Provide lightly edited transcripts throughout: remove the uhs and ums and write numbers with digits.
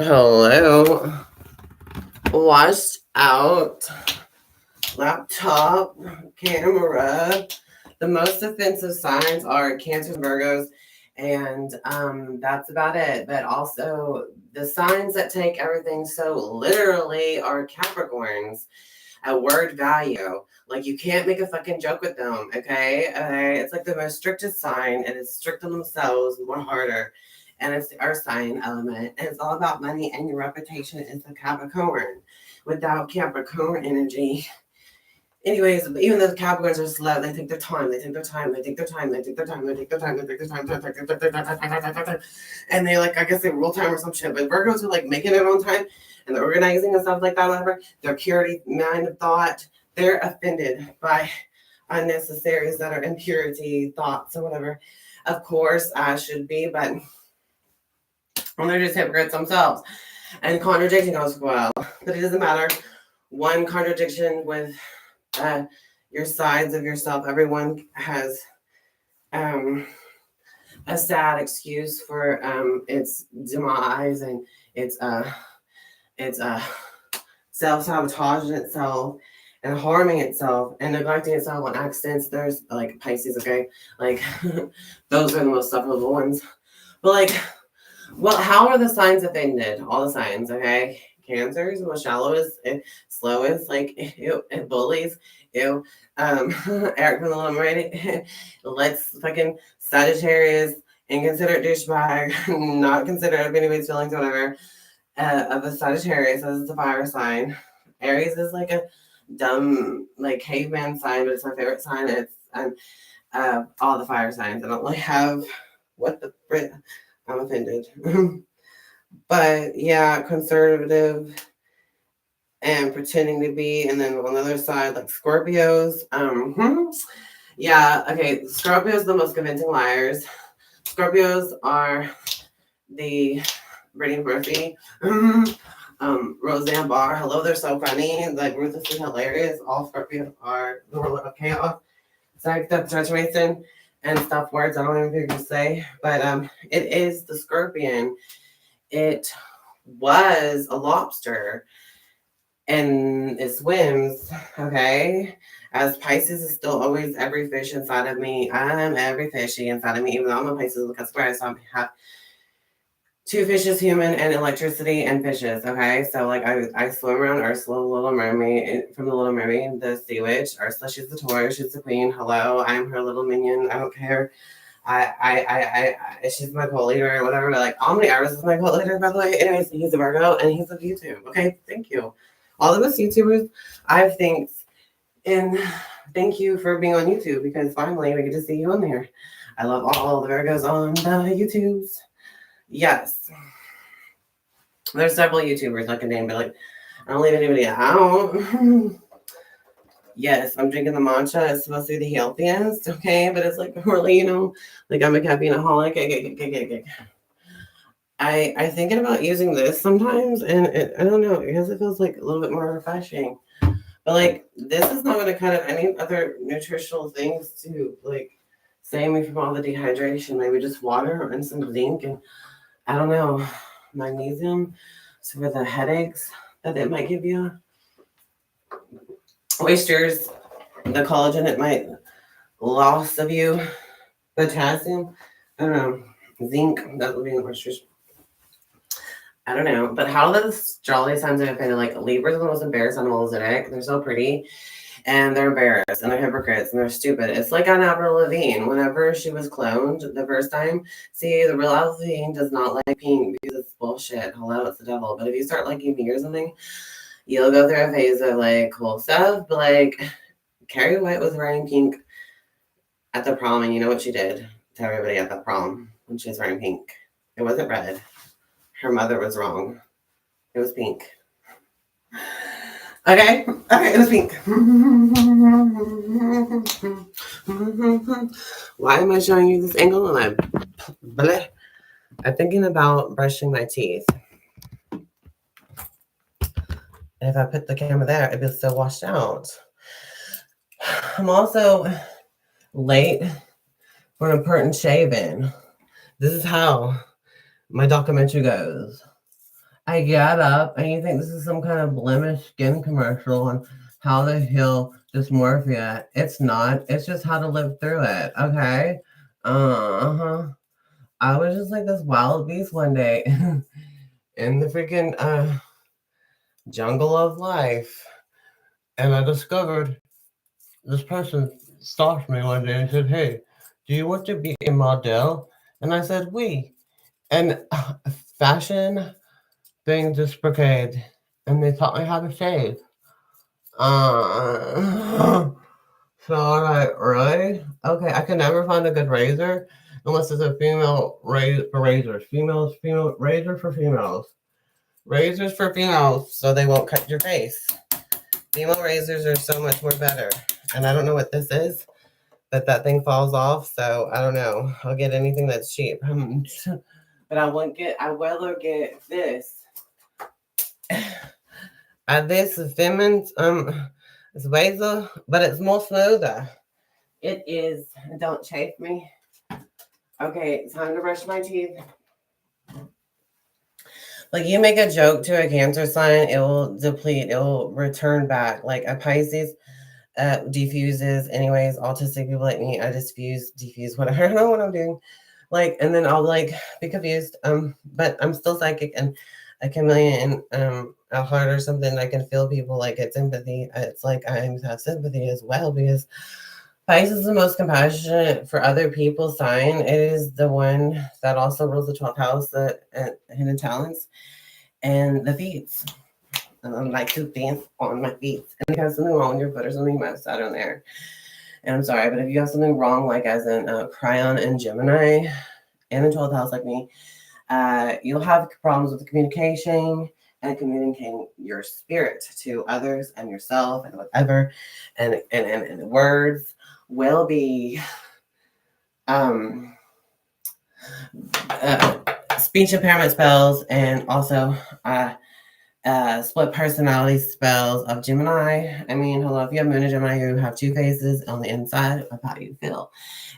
Hello. Washed out. Laptop. Camera. The most offensive signs are Cancers and Virgos. And that's about it. But also, the signs that take everything so literally are Capricorns at word value. Like, you can't make a fucking joke with them, okay? It's like the most strictest sign, and it's strict on themselves, more harder. And it's the earth sign element. And it's all about money, and your reputation is a Capricorn. Without Capricorn energy. Anyways, even though the Capricorns are slow, they take their time, they take their time, they take their time, they take their time, they take their time, they take their time, and they like, I guess they rule time or some shit. But Virgos are like making it on time and they're organizing and stuff like that, whatever. Their purity, mind of thought, they're offended by unnecessaries that are impurity thoughts or whatever. Of course, I should be, but they're just hypocrites themselves and contradicting as well. But it doesn't matter. One contradiction with your sides of yourself. Everyone has a sad excuse for its demise and its self-sabotaging itself and harming itself and neglecting itself on accidents. There's like Pisces, okay? Like those are the most sufferable ones. But like, well, how are the signs offended? All the signs, okay? Cancers, well, shallowest, slowest, like ew, and bullies, ew. Eric from the Little Mermaid, let's fucking Sagittarius, inconsiderate douchebag, not considerate of anybody's feelings, whatever. Of a Sagittarius, as it's a fire sign. Aries is like a dumb, like caveman sign, but it's my favorite sign. It's all the fire signs. I don't really have what the Brit. I'm offended. But yeah, conservative and pretending to be, and then on the other side, like Scorpios. Yeah, okay. Scorpios are the most convincing liars. Scorpios are the Brittany Murphy, Roseanne Barr. Hello, they're so funny, like ruthlessly hilarious. All Scorpios are the world of chaos. Psyched up, Judge Mason, and stuff words I don't even think to say. But it is the Scorpion. It was a lobster and it swims, okay? As Pisces is still always every fish inside of me. I'm every fishy inside of me, even though I'm a Pisces because I have two fishes, human and electricity and fishes, okay? So like I swim around Ursula, the Little Mermaid, from the Little Mermaid, the sea witch. Ursula, she's the Taurus, she's the queen. Hello, I'm her little minion. I don't care. She's my co-leader or whatever. But like, Omni Aries is my co-leader, by the way. Anyways, he's a Virgo and he's of YouTube. Okay, thank you. All of us YouTubers, I have thanks. And thank you for being on YouTube because finally we get to see you on there. I love all the Virgos on the YouTubes. Yes. There's several YouTubers I can name, but like, I don't leave anybody out. Yes, I'm drinking the matcha. It's supposed to be the healthiest, okay? But it's like really, like I'm a caffeineaholic. I thinking about using this sometimes, and I don't know, because it feels like a little bit more refreshing. But like, this is not going to cut out any other nutritional things to like save me from all the dehydration. Maybe just water and some zinc and I don't know, magnesium. So for the headaches that it might give you. Oysters, the collagen it might loss of you, potassium, I don't know, zinc, that would be in oysters. I don't know, but how the astrology signs are offended, like Libras are the most embarrassed animals in it. They're so pretty, and they're embarrassed, and they're hypocrites, and they're stupid. It's like on Avril Lavigne, whenever she was cloned the first time. See, the real Avril Lavigne does not like pink because it's bullshit. Hello, it's the devil. But if you start liking pink or something, you'll go through a phase of like cool stuff. But like Carrie White was wearing pink at the prom, and you know what she did to everybody at the prom when she was wearing pink? It wasn't red. Her mother was wrong. It was pink. Okay, it was pink. Why am I showing you this angle? And I'm thinking about brushing my teeth. And if I put the camera there, it'd be so washed out. I'm also late for an important shaving. This is how my documentary goes. I get up and you think this is some kind of blemish skin commercial on how to heal dysmorphia. It's not. It's just how to live through it. Okay. Uh-huh. I was just like this wild beast one day in the freaking jungle of life. And I discovered this person stopped me one day and said, "Hey, do you want to be a model?" And I said, "Oui." And fashion being this brigade, and they taught me how to shave. So I'm like, really? Okay, I can never find a good razor unless it's a female for razors. Female razor for females. Razors for females, so they won't cut your face. Female razors are so much more better. And I don't know what this is, but that thing falls off, so I don't know. I'll get anything that's cheap. But I won't get, I'd rather get this. This is Simmons, it's razor, but it's more smoother. It is. Don't chafe me. Okay, time to brush my teeth. Like, you make a joke to a Cancer sign, it will deplete, it will return back. Like a Pisces diffuses. Anyways, autistic people like me, I diffuse, whatever. I don't know what I'm doing. Like, and then I'll like be confused. But I'm still psychic and a chameleon a heart or something. I can feel people, like it's empathy. It's like I have sympathy as well, because Pisces is the most compassionate for other people's sign. It is the one that also rules the 12th house, the hidden talents, and the feet. And I like to dance on my feet. And if you have something wrong with your foot or something, you might have Saturn there. And I'm sorry, but if you have something wrong, like as in Cryon and Gemini, and the 12th house like me, you'll have problems with the communication and communicating your spirit to others and yourself and whatever. And words will be speech impairment spells, and also split personality spells of Gemini. I mean, hello, if you have Moon in Gemini, you have two phases on the inside of how you feel.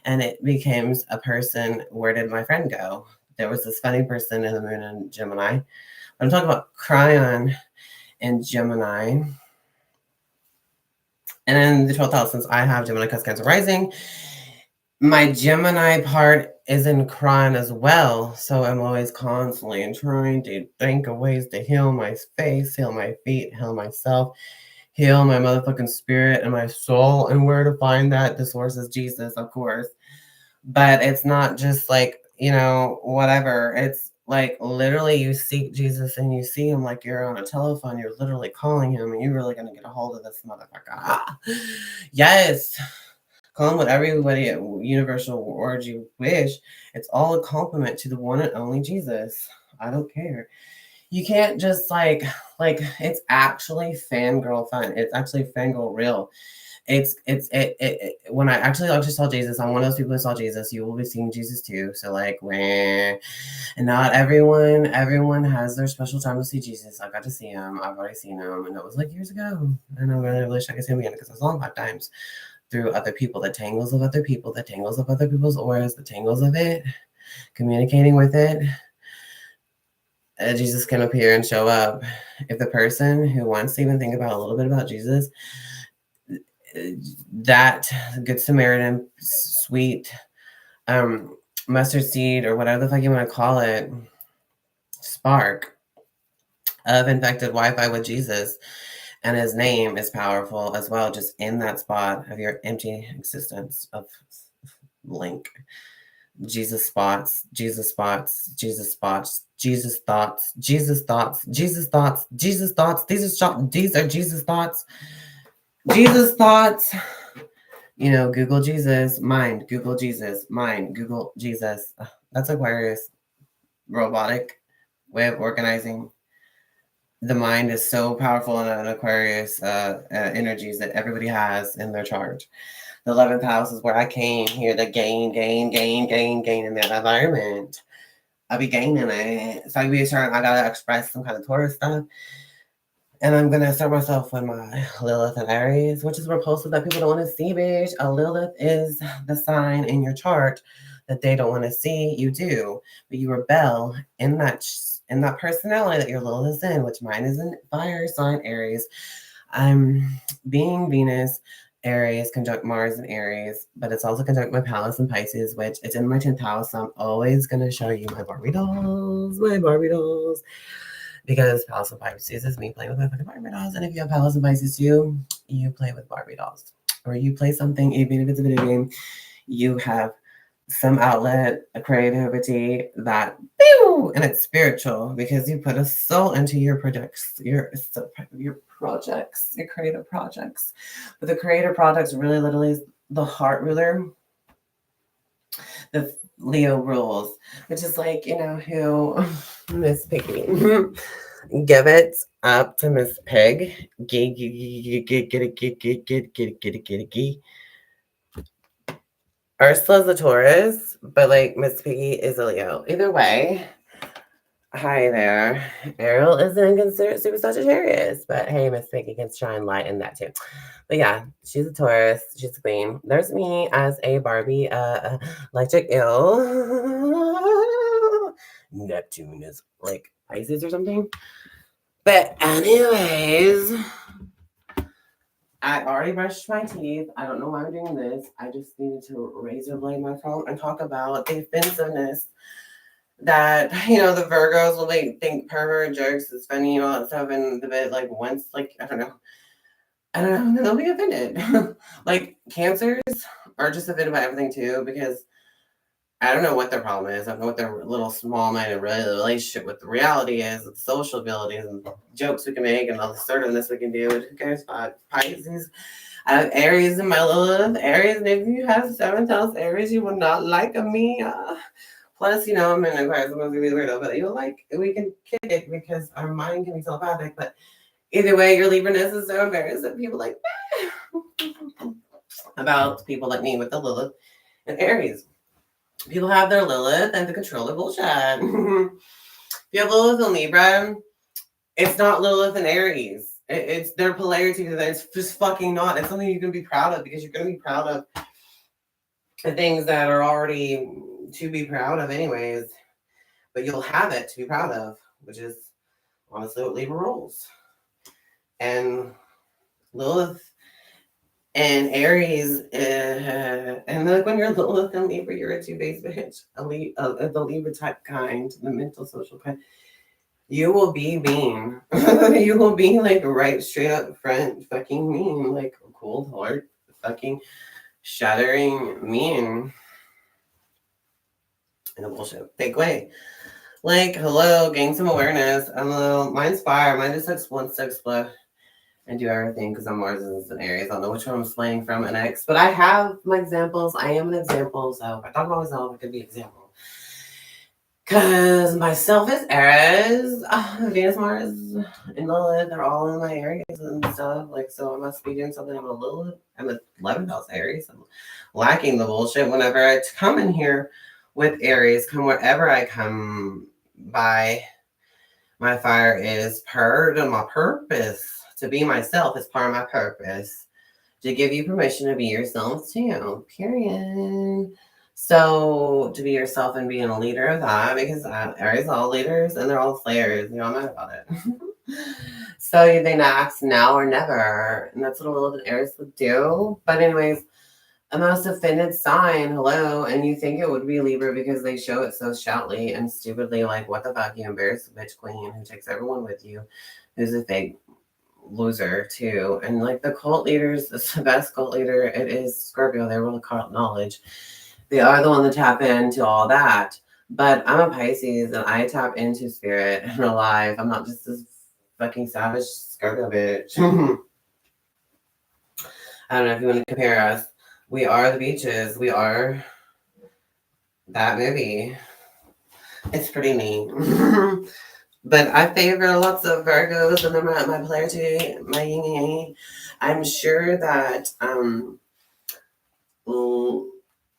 And it becomes a person, where did my friend go? There was this funny person in the Moon in Gemini. I'm talking about Cryon and Gemini. And then the 12th house, since I have Gemini because Cancer rising, my Gemini part is in Cryon as well. So I'm always constantly trying to think of ways to heal my face, heal my feet, heal myself, heal my motherfucking spirit and my soul. And where to find that? The source is Jesus, of course. But it's not just like, whatever. It's like literally you seek Jesus and you see him like you're on a telephone. You're literally calling him, and you're really going to get a hold of this motherfucker. Yes. Call him whatever universal word you wish. It's all a compliment to the one and only Jesus. I don't care. You can't just like it's actually fangirl fun. It's actually fangirl real. When I actually saw Jesus, I'm one of those people who saw Jesus. You will be seeing Jesus too. So like, and not everyone has their special time to see Jesus. I got to see him. I've already seen him, and it was like years ago. And I really wish I could see him again because I saw him 5 times through other people, the tangles of other people, the tangles of other people's auras, the tangles of it, communicating with it. Jesus can appear and show up. If the person who wants to even think about a little bit about Jesus, that Good Samaritan, sweet mustard seed, or whatever the fuck you want to call it, spark of infected Wi-Fi with Jesus, and his name is powerful as well, just in that spot of your empty existence of link. Jesus spots, Jesus spots, Jesus spots, Jesus thoughts, Jesus thoughts, Jesus thoughts, Jesus thoughts. These are Jesus thoughts. Jesus thoughts. Google Jesus, mind, Google Jesus, mind, Google Jesus. That's Aquarius robotic way of organizing. The mind is so powerful in an Aquarius energies that everybody has in their chart. The 11th house is where I came here to gain in that environment. I'll be gaining it. So I gotta express some kind of Taurus stuff. And I'm gonna start myself with my Lilith and Aries, which is repulsive that people don't want to see, bitch. A Lilith is the sign in your chart that they don't want to see. You do, but you rebel in that and that personality that your Lilith is in, which mine is in fire sign Aries. Being Venus, Aries, conjunct Mars and Aries, but it's also conjunct my Palace and Pisces, which it's in my 10th house. So I'm always going to show you my Barbie dolls, because Palace and Pisces is me playing with my fucking Barbie dolls. And if you have Palace and Pisces too, you play with Barbie dolls. Or you play something, even if it's a video game, you have some outlet, a creativity that, and it's spiritual because you put a soul into your projects, your creative projects. But the creative projects really literally is the heart ruler, the Leo rules, which is like, who Miss Piggy. Give it up to Miss Pig. Get it. Ursula's a Taurus, but like Miss Piggy is a Leo. Either way, hi there. Ariel isn't considered super Sagittarius, but hey, Miss Piggy can shine light in that too. But yeah, she's a Taurus. She's a queen. There's me as a Barbie, electric ill. Neptune is like Pisces or something. But anyways, I already brushed my teeth. I don't know why I'm doing this. I just needed to razor blade my phone and talk about the offensiveness that, the Virgos will think pervert jokes is funny and all that stuff. And the bit, like, once, like, I don't know, and they'll be offended. Like, Cancers are just offended by everything too, because I don't know what their problem is. I don't know what their little small-minded relationship with the reality is, with social abilities and jokes we can make and all the assertiveness we can do. Who cares about Pisces? I have Aries in my Lilith. Aries, and if you have 7th house Aries, you will not like me. Plus, I'm in Aquarius. I'm going to be weirdo, but we can kick it because our mind can be telepathic. But either way, your Libra-ness is so embarrassed that people like about people like me with the Lilith and Aries. People have their Lilith and the controller bullshit. If you have Lilith and Libra, it's not Lilith and Aries. It's their polarity, because it's just fucking not. It's something you can be proud of, because you're going to be proud of the things that are already to be proud of anyways. But you'll have it to be proud of, which is honestly what Libra rules. And Lilith and Aries, and like when you're Lilith and Libra, you're a two-faced bitch, the Libra type kind, the mental social kind. You will be mean. You will be like right straight up front fucking mean, like cold heart, fucking shattering mean in a bullshit fake way. Like, hello, gain some awareness. Hello, mine's fire. Mine just wants to explode and do everything because I'm Mars and Aries. I don't know which one I'm slaying from an X, but I have my examples. I am an example, so if I talk about myself, I could be an example. Because myself is Aries, Venus, Mars, and Lilith, they're all in my Aries and stuff. Like, so I must be doing something. I'm a Lilith. I'm a 11th house Aries. I'm lacking the bullshit whenever I come in here with Aries. Come wherever I come by, my fire is part of my purpose. To be myself is part of my purpose. To give you permission to be yourself too. Period. So to be yourself and being a leader of that, because Aries are all leaders and they're all slayers. I'm mad about it. So they act now or never. And that's what a little bit Aries would do. But anyways, a most offended sign, hello, and you think it would be Libra because they show it so shoutly and stupidly, like, what the fuck, you embarrassed bitch queen who takes everyone with you, who's a fake loser too. And like the cult leaders, the best cult leader, it is Scorpio. They're really cult knowledge. They are the one that tap into all that. But I'm a Pisces and I tap into spirit and real life. I'm not just this fucking savage Scorpio bitch. I don't know if you want to compare us. We are the beaches. We are that movie. It's pretty neat. But I favor lots of Virgos and my polarity, my yin and yang. I'm sure that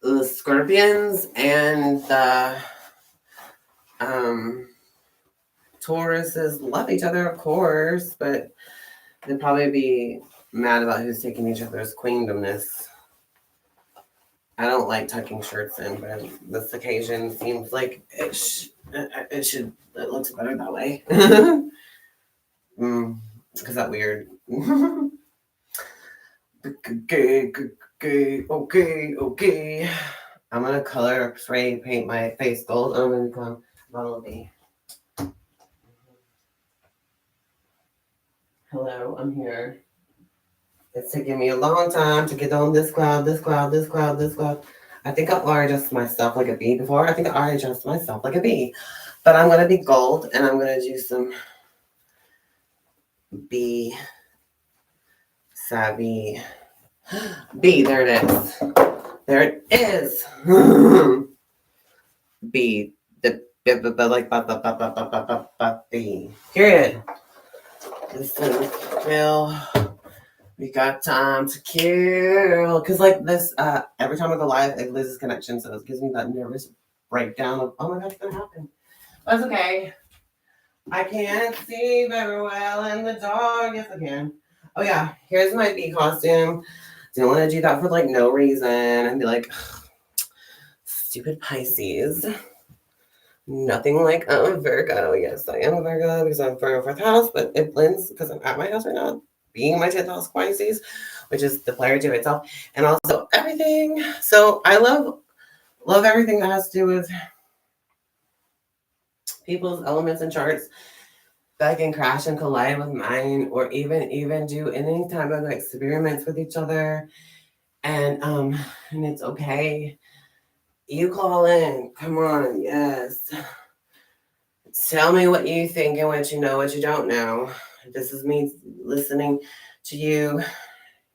the Scorpions and the Tauruses love each other, of course, but they'd probably be mad about who's taking each other's queendomness. I don't like tucking shirts in, but this occasion seems like It looks better that way. Is that weird? Okay. I'm gonna color spray paint my face gold. I'm gonna become Barbie. Hello, I'm here. It's taking me a long time to get on this cloud, this cloud, this cloud, this cloud. I think I've already adjusted myself like a bee before. I think I already adjusted myself like a bee. But I'm gonna be gold and I'm gonna do some bee savvy. B, there it is. There it is. B, like B. Period. Listen, Bill, we got time to kill. Cause like this, every time I go live, it loses connection, so it gives me that nervous breakdown of, oh my god, it's gonna happen. That's okay. I can't see very well in the dark. Yes, I can. Oh yeah, here's my bee costume. Didn't want to do that for like no reason and be like, stupid Pisces. Nothing like I'm a Virgo. Yes, I am a Virgo because I'm from 4th house, but it blends because I'm at my house right now, being my 10th house Pisces, which is the player to itself, and also everything. So I love everything that has to do with people's elements and charts that can crash and collide with mine, or even do any type of experiments with each other. And it's okay. You call in. Come on, yes. Tell me what you think and what you know, what you don't know. This is me listening to you,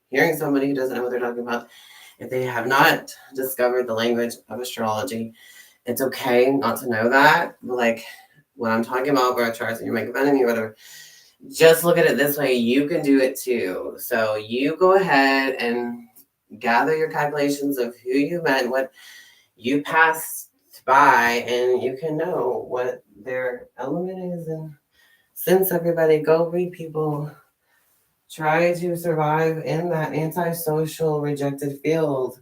hearing somebody who doesn't know what they're talking about. If they have not discovered the language of astrology, it's okay not to know that. Like when I'm talking about birth charts and you're making fun of me or whatever, just look at it this way. You can do it too. So you go ahead and gather your calculations of who you met, what you passed by, and you can know what their element is. And since everybody, go read people try to survive in that antisocial, rejected field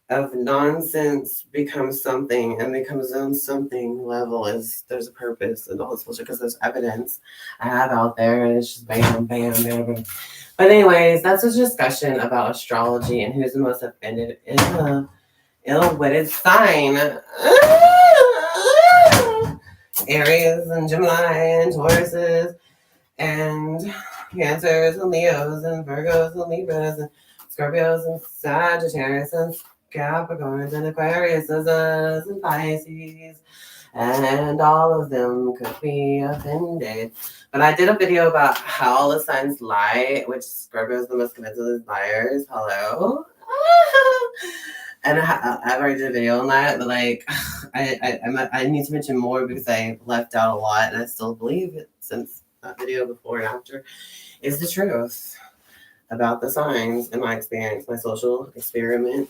of nonsense becomes something, and becomes on something level is there's a purpose and all this bullshit because there's evidence I have out there, and it's just bam, bam, bam, bam. But anyways, that's a discussion about astrology and who's the most offended in the ill-witted sign. Aries and Gemini and Tauruses and Cancers and Leos and Virgos and Libras and Scorpios and Sagittarius and Capricorns and Aquariuses and Pisces, and all of them could be offended. But I did a video about how all the signs lie, which Scorpio is the most convincing liars. Hello. And I already did a video on that, but like, I need to mention more because I left out a lot, and I still believe it since that video before and after is the truth about the signs in my experience, my social experience,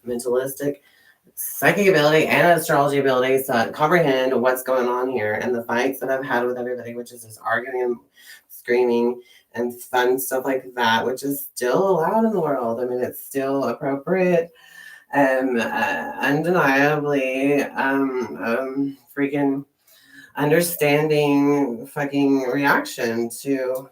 mentalistic, psychic ability, and astrology abilities to comprehend what's going on here, and the fights that I've had with everybody, which is just arguing and screaming and fun stuff like that, which is still allowed in the world. I mean, it's still appropriate and undeniably freaking understanding fucking reaction to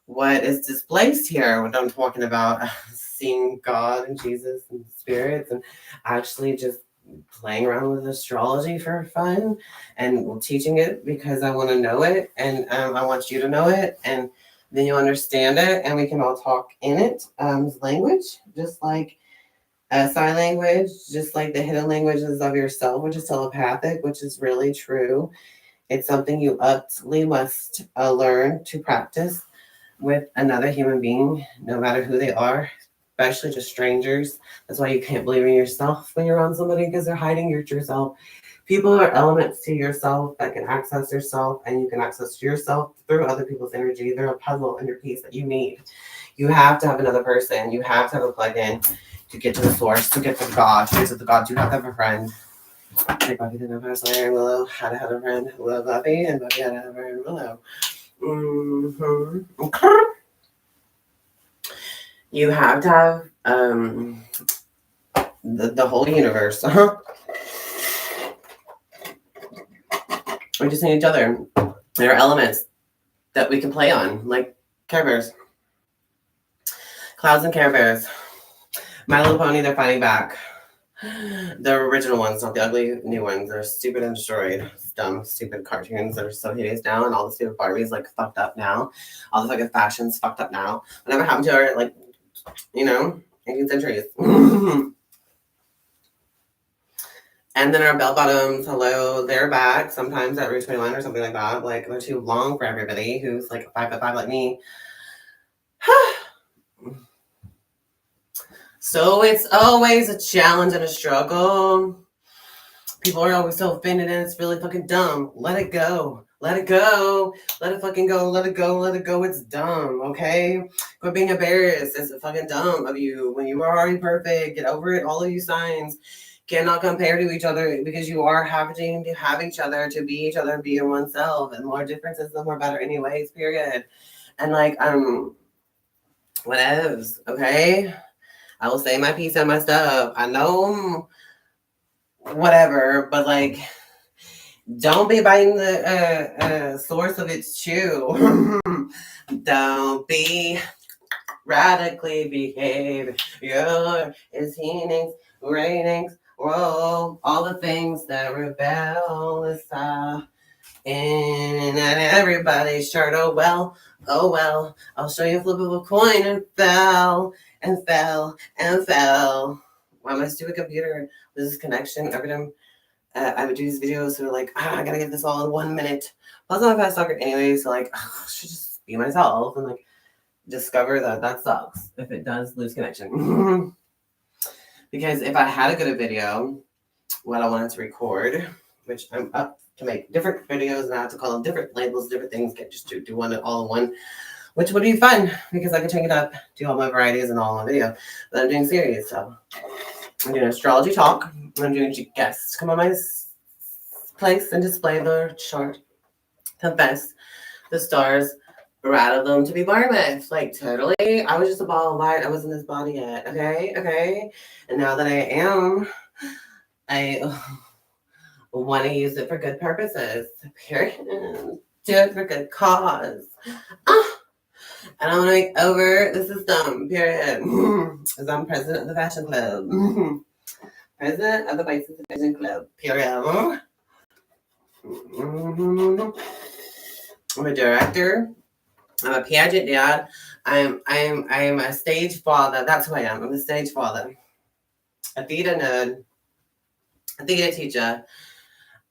what is displaced here when I'm talking about seeing God and Jesus and spirits, and actually just playing around with astrology for fun and teaching it because I want to know it, and I want you to know it, and then you understand it, and we can all talk in it. Language, just like sign language, just like the hidden languages of yourself, which is telepathic, which is really true. It's something you utterly must learn to practice with another human being, no matter who they are, especially just strangers. That's why you can't believe in yourself when you're around somebody, because they're hiding your true self. People are elements to yourself that can access yourself, and you can access yourself through other people's energy. They're a puzzle and your piece that you need. You have to have another person. You have to have a plug-in to get to the source, to get to God. To get to the God, you have to have a friend. Like Buffy the Vampire Slayer and Willow had to have a friend who loved Buffy, and Buffy had to have a friend Willow. Mm-hmm. You have to have the whole universe. We just need each other. There are elements that we can play on, like Care Bears. Clouds and Care Bears. My Little Pony, they're fighting back. The original ones, not the ugly new ones. They're stupid and destroyed. Dumb, stupid cartoons that are so hideous now, and all the stupid Barbies like fucked up now. All the fucking fashions fucked up now. Whatever happened to her, like, 18th centuries. And then our bell bottoms, hello, they're back. Sometimes at Route 21 or something like that. Like, they're too long for everybody who's like 5'5" like me. So it's always a challenge and a struggle. People are always so offended and it's really fucking dumb. Let it go. Let it go. Let it fucking go. Let it go. Let it go. It's dumb, okay? Quit being embarrassed. It's fucking dumb of you. When you are already perfect, get over it. All of you signs cannot compare to each other because you are having to have each other to be each other and be your one self. And more differences, the more better anyways, period. And like, whatevs, okay? I will say my piece on my stuff. I know whatever, but like, don't be biting the source of its chew. Don't be radically behavior is healings, ratings, whoa, all the things that rebel is in and everybody's chart. Oh well, I'll show you a flip of a coin and fell and fell and fell. Why my stupid computer loses connection every time I would do these videos. So like, I gotta get this all in 1 minute. Plus I'm a fast talker anyway, so like, I should just be myself and like discover that sucks if it does lose connection. Because if I had a good video, what I wanted to record, which I'm up to make different videos and I have to call them different labels, different things, get just to do one all in one, which would be fun because I can change it up, do all my varieties and all in one video. But I'm doing series, so I'm doing astrology talk. I'm doing guests come on my place and display the chart, confess the stars, rattle them to be Barbie. Like totally, I was just a ball of light. I wasn't this body yet. Okay. And now that I am, I want to use it for good purposes. Period. Do it for good cause. And I want to make over the system. Period. Because I'm president of the fashion club. President of the Pisces Fashion Club. Period. I'm a director. I'm a pageant dad. I'm a stage father. That's who I am. I'm a stage father. A theater nerd. A theater teacher.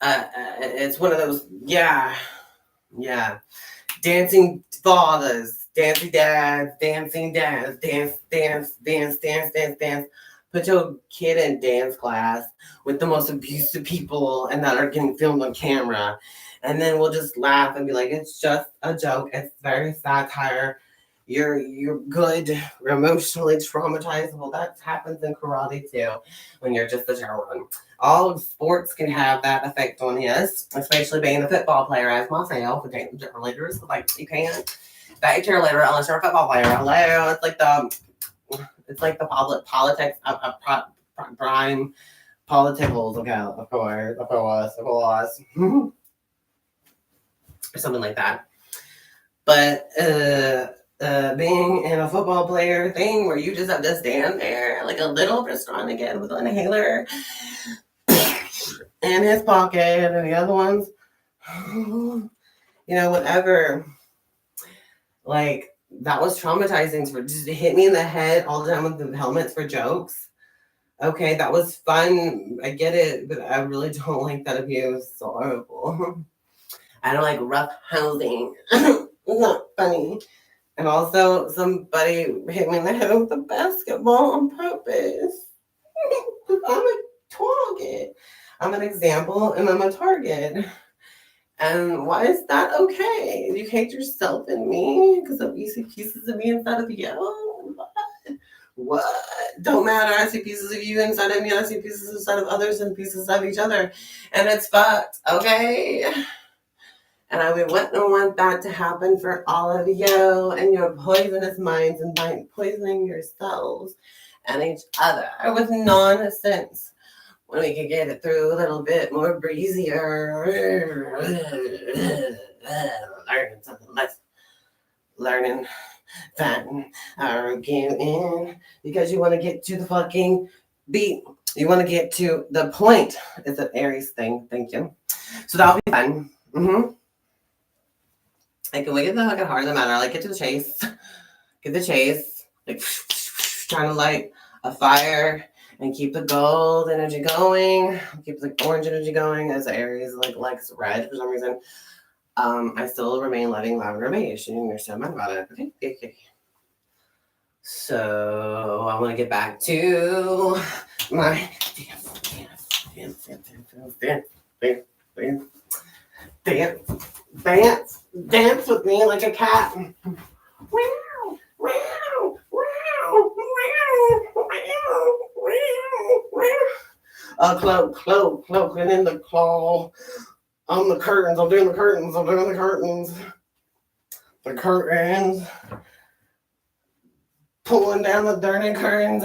It's one of those, yeah. Dancing fathers, dancing dads, dance. Put your kid in dance class with the most abusive people and that are getting filmed on camera. And then we'll just laugh and be like, it's just a joke. It's very satire. You're good. You're emotionally traumatizable. That happens in karate too when you're just a child. All of sports can have that effect on us, especially being a football player as myself. Dating cheerleaders, like you can't date cheerleader unless you're a football player. Hello, it's like the politics of prime politicals. Okay, of course, or something like that. But being in a football player thing where you just have to stand there like a little restaurant again with an inhaler in his pocket and the other ones, whatever. Like, that was traumatizing. For just hit me in the head all the time with the helmets for jokes. Okay, that was fun. I get it, but I really don't like that abuse. It's so horrible. I don't like rough housing. It's not funny. And also, somebody hit me in the head with a basketball on purpose. I'm a target. I'm an example, and I'm a target. And why is that okay? You hate yourself and me because you see pieces of me inside of you? What? Don't matter. I see pieces of you inside of me. I see pieces inside of others and pieces of each other. And it's fucked, okay? And I wouldn't want that to happen for all of you and your poisonous minds and poisoning yourselves and each other with nonsense. when we can get it through a little bit more breezier. Learning something less. Learning, fighting, arguing, because you want to get to the fucking beat. You want to get to the point. It's an Aries thing. Thank you. So that'll be fun. Like, can we get the fucking heart of the matter? Like, get to the chase. Get the chase. Like, trying to light a fire and keep the gold energy going. Keep the orange energy going as Aries likes red for some reason. I still remain loving lavender beige, and you're so mad about it. Okay. So I want to get back to my dance with me like a cat. Cloak, and in the claw. On the curtains, I'm doing the curtains. The curtains. Pulling down the dirty curtains.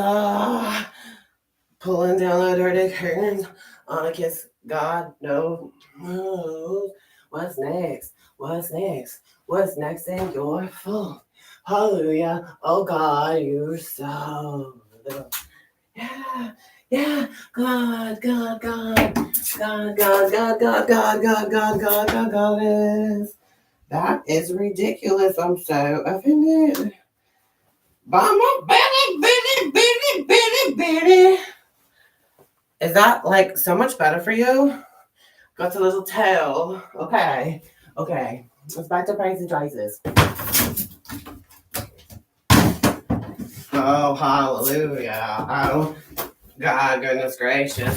Pulling down the dirty curtains. On a kiss, God knows. What's next? What's in your full? Hallelujah. Oh God, you're so little. Yeah. God is. That is ridiculous. I'm so offended. By my bitty. Is that like so much better for you? Got a little tail. Okay. Let's back to Pisces choices. Oh, hallelujah. Oh, God, goodness gracious.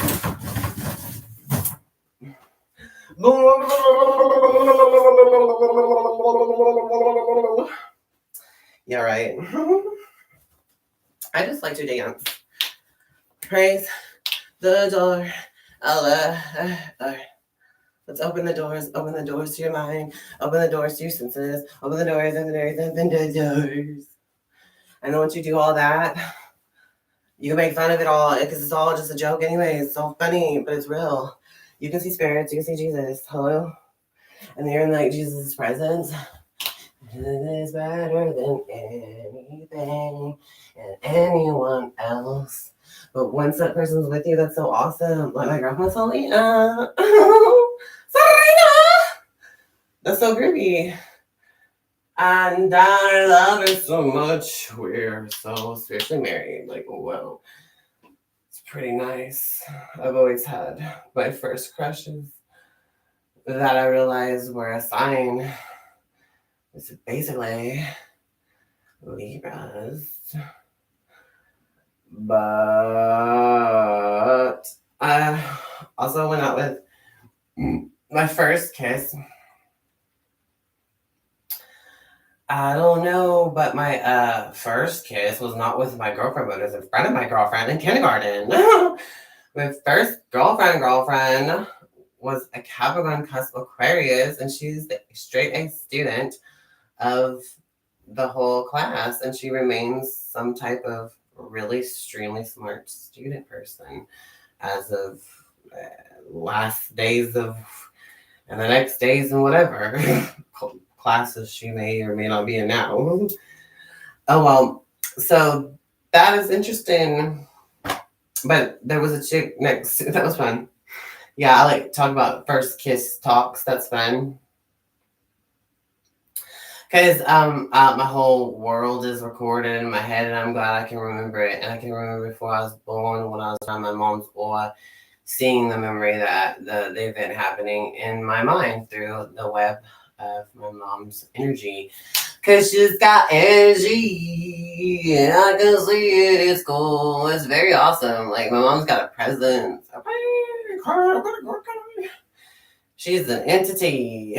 Yeah, right. I just like to dance. Praise the door. Let's open the doors to your mind, open the doors to your senses, open the doors. And then once you do all that, you can make fun of it all because it's all just a joke anyway. It's all funny, but it's real. You can see spirits, you can see Jesus. Hello? And you're in like Jesus' presence. It is better than anything and anyone else. But once that person's with you, that's so awesome. Like my girlfriend Selena. That's so groovy. And I love her so much. We're so spiritually married. Like, whoa. It's pretty nice. I've always had my first crushes that I realized were a sign. It's basically Libras. But I also went out with my first kiss. I don't know, but my first kiss was not with my girlfriend, but it was in front of my girlfriend in kindergarten. My first girlfriend was a Capricorn cusp Aquarius, and she's the straight A student of the whole class, and she remains some type of really extremely smart student person as of last days of and the next days and whatever classes she may or may not be in now. Oh well, so that is interesting. But there was a chick next. That was fun. Yeah, I like talk about first kiss talks. That's fun. Because my whole world is recorded in my head, and I'm glad I can remember it. And I can remember before I was born, when I was around my mom's aura, seeing the memory that the event happening in my mind through the web of my mom's energy. Because she's got energy, and I can see it. It's cool. It's very awesome. Like, my mom's got a presence. She's an entity.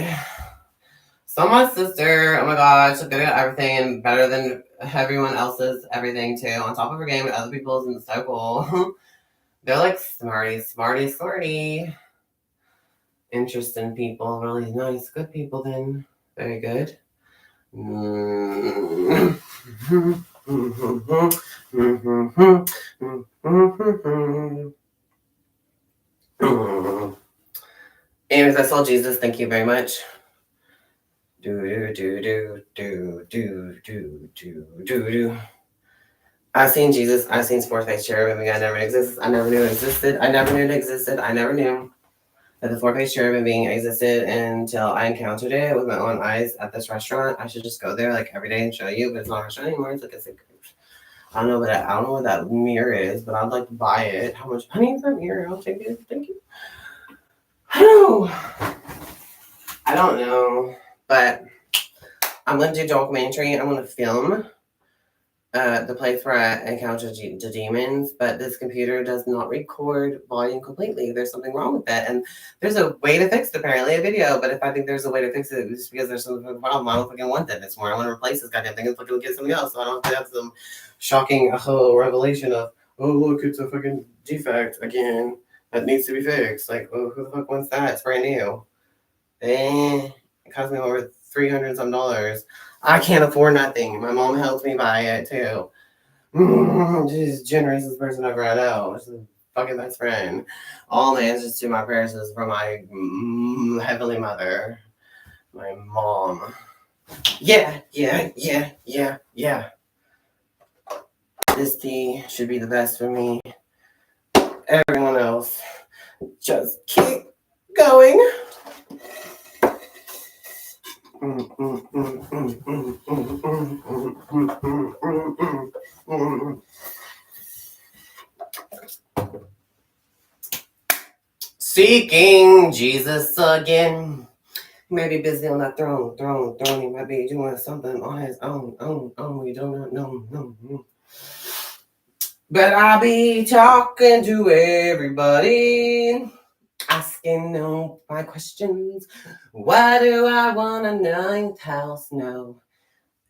So my sister, oh my god, she's good at everything and better than everyone else's everything too. On top of her game and other people's, and so cool. They're like smarty. Interesting people, really nice, good people then. Very good. Anyways, I saw Jesus. Thank you very much. Do. I've seen Jesus. I've seen fourth face cherubim. I never existed. I never knew it existed. I never knew it existed. I never knew that the fourth face cherubim being existed until I encountered it with my own eyes at this restaurant. I should just go there like every day and show you, but it's not a restaurant anymore. It's like a secret. I don't know what that mirror is, but I'd like to buy it. How much money is that mirror? I'll take it. Thank you. I don't know, but I'm gonna do documentary. I'm gonna film the place where I encountered the demons, but this computer does not record volume completely. There's something wrong with that, and there's a way to fix it, apparently a video. But if I think there's a way to fix it, just because there's some problem, I don't fucking want that. It's more I want to replace this goddamn thing and fucking get something else, so I don't have some shocking revelation of, oh look, it's a fucking defect again that needs to be fixed. Like, oh, who the fuck wants that? It's brand new. It cost me over $300 some. I can't afford nothing. My mom helps me buy it too. She's the generation's person ever I know. She's a fucking best friend. All my answers to my prayers is from my heavenly mother, my mom. Yeah. This tea should be the best for me. Everyone else, just keep going. Seeking Jesus again. He may be busy on that throne. He might be doing something on his own. We don't know. But I'll be talking to everybody, asking all my questions. Why do I want a ninth house? No,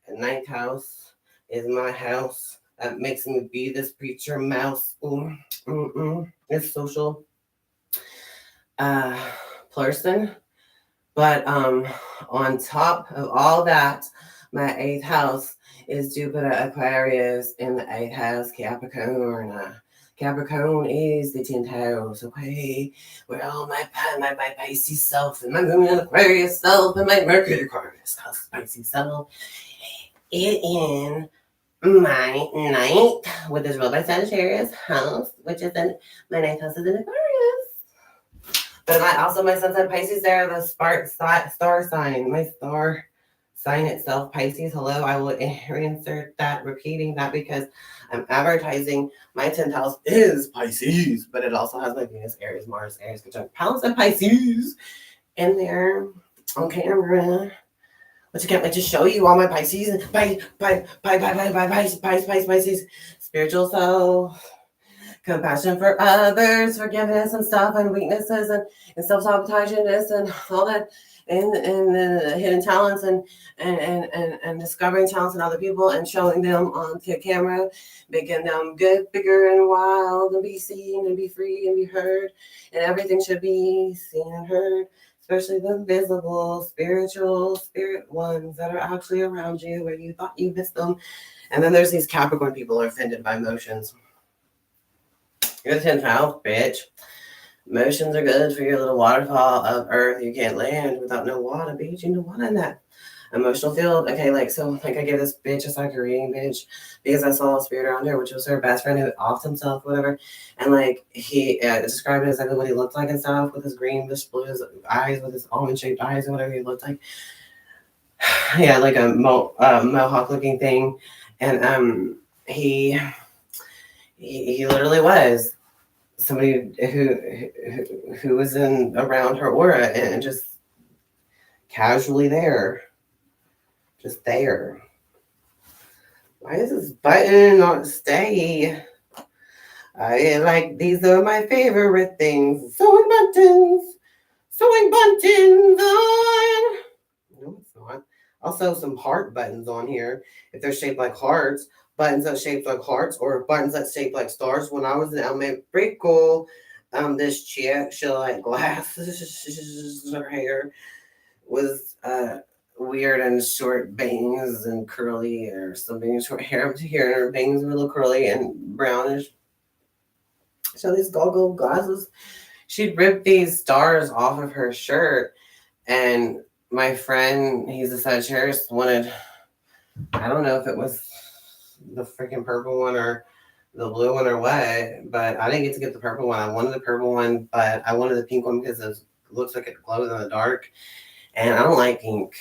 a ninth house is my house. That makes me be this preacher mouse. It's social person. But on top of all that, my eighth house is Jupiter Aquarius in the eighth house, Capricorn. Capricorn is the 10th house, okay? Where all my Pisces self and my Moon and Aquarius self and my Mercury Aquarius Pisces self is in my ninth, which is ruled by Sagittarius house, which is in my ninth house is in Aquarius. But my sun sign Pisces there, the star sign, my star sign itself, Pisces. Hello, I will insert that, repeating that because I'm advertising. My 10th house is Pisces, but it also has my Venus, Aries, Mars, Aries, conjunct Pallas, and Pisces in there on camera. But you can't wait to show you all my Pisces. Pisces, spiritual self. Compassion for others, forgiveness and stuff, and weaknesses and self-sabotagingness and all that, and hidden talents and discovering talents in other people and showing them on camera, making them good, bigger, and wild, and be seen and be free and be heard, and everything should be seen and heard, especially the visible, spiritual, spirit ones that are actually around you where you thought you missed them. And then there's these Capricorn people who are offended by emotions. You're the 10th house, bitch. Emotions are good for your little waterfall of earth. You can't land without no water, bitch. You know water in that emotional field. Okay, I gave this bitch a psychic reading, bitch, because I saw a spirit around her, which was her best friend who offed himself, whatever. And he described exactly what he looked like and stuff, with his greenish blue eyes, with his almond-shaped eyes and whatever he looked like. Yeah, like a mohawk-looking thing, and he literally was somebody who was around her aura and just casually there, just there. Why is this button not stay? These are my favorite things. Sewing buttons on. No, it's not. I'll sew some heart buttons on here if they're shaped like hearts. Buttons that shaped like hearts or buttons that shaped like stars. When I was in elementary school, this chick, she like glasses. Her hair was weird and short bangs and curly or something. Short hair up to here, and her bangs were a little curly and brownish. So these goggle glasses, she'd ripped these stars off of her shirt, and my friend, he's a Sagittarius, wanted, I don't know if it was the freaking purple one or the blue one or what, but I didn't get to get the purple one. I wanted the purple one, but I wanted the pink one because it looks like it glows in the dark, and I don't like pink.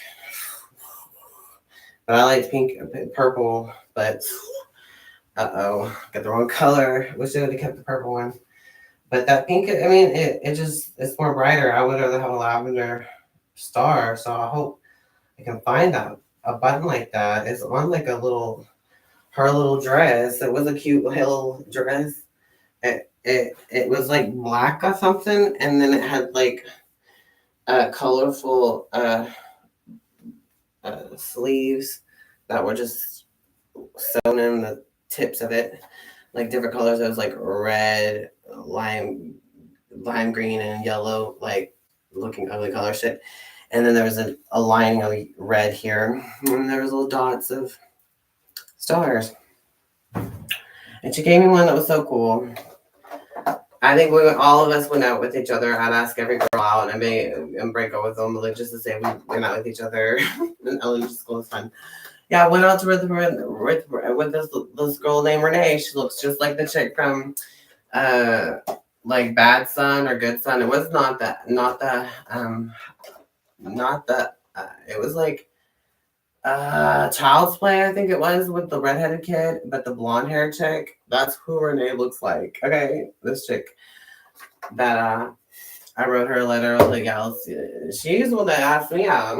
But I like pink, purple, but got the wrong color. Wish I would have kept the purple one. But that pink, I mean, it just, it's more brighter. I would rather have a lavender star, so I hope I can find a button like that. It's on like her little dress. It was a cute little dress. It was like black or something, and then it had like colorful sleeves that were just sewn in the tips of it, like different colors. It was like red, lime green, and yellow, like looking ugly color shit. And then there was a lining of red here, and there was little dots of stars. And she gave me one that was so cool. I think all of us went out with each other. I'd ask every girl out and break up with them, like just to say we went out with each other. In elementary school was fun. Yeah, I went out to with this girl named Renee. She looks just like the chick from like Bad Son or Good Son. It was not the it was like Child's Play, I think it was, with the redheaded kid, but the blonde hair chick, that's who Renee looks like. Okay, this chick that I wrote her a letter. I was like, yeah, she's the one that asked me out.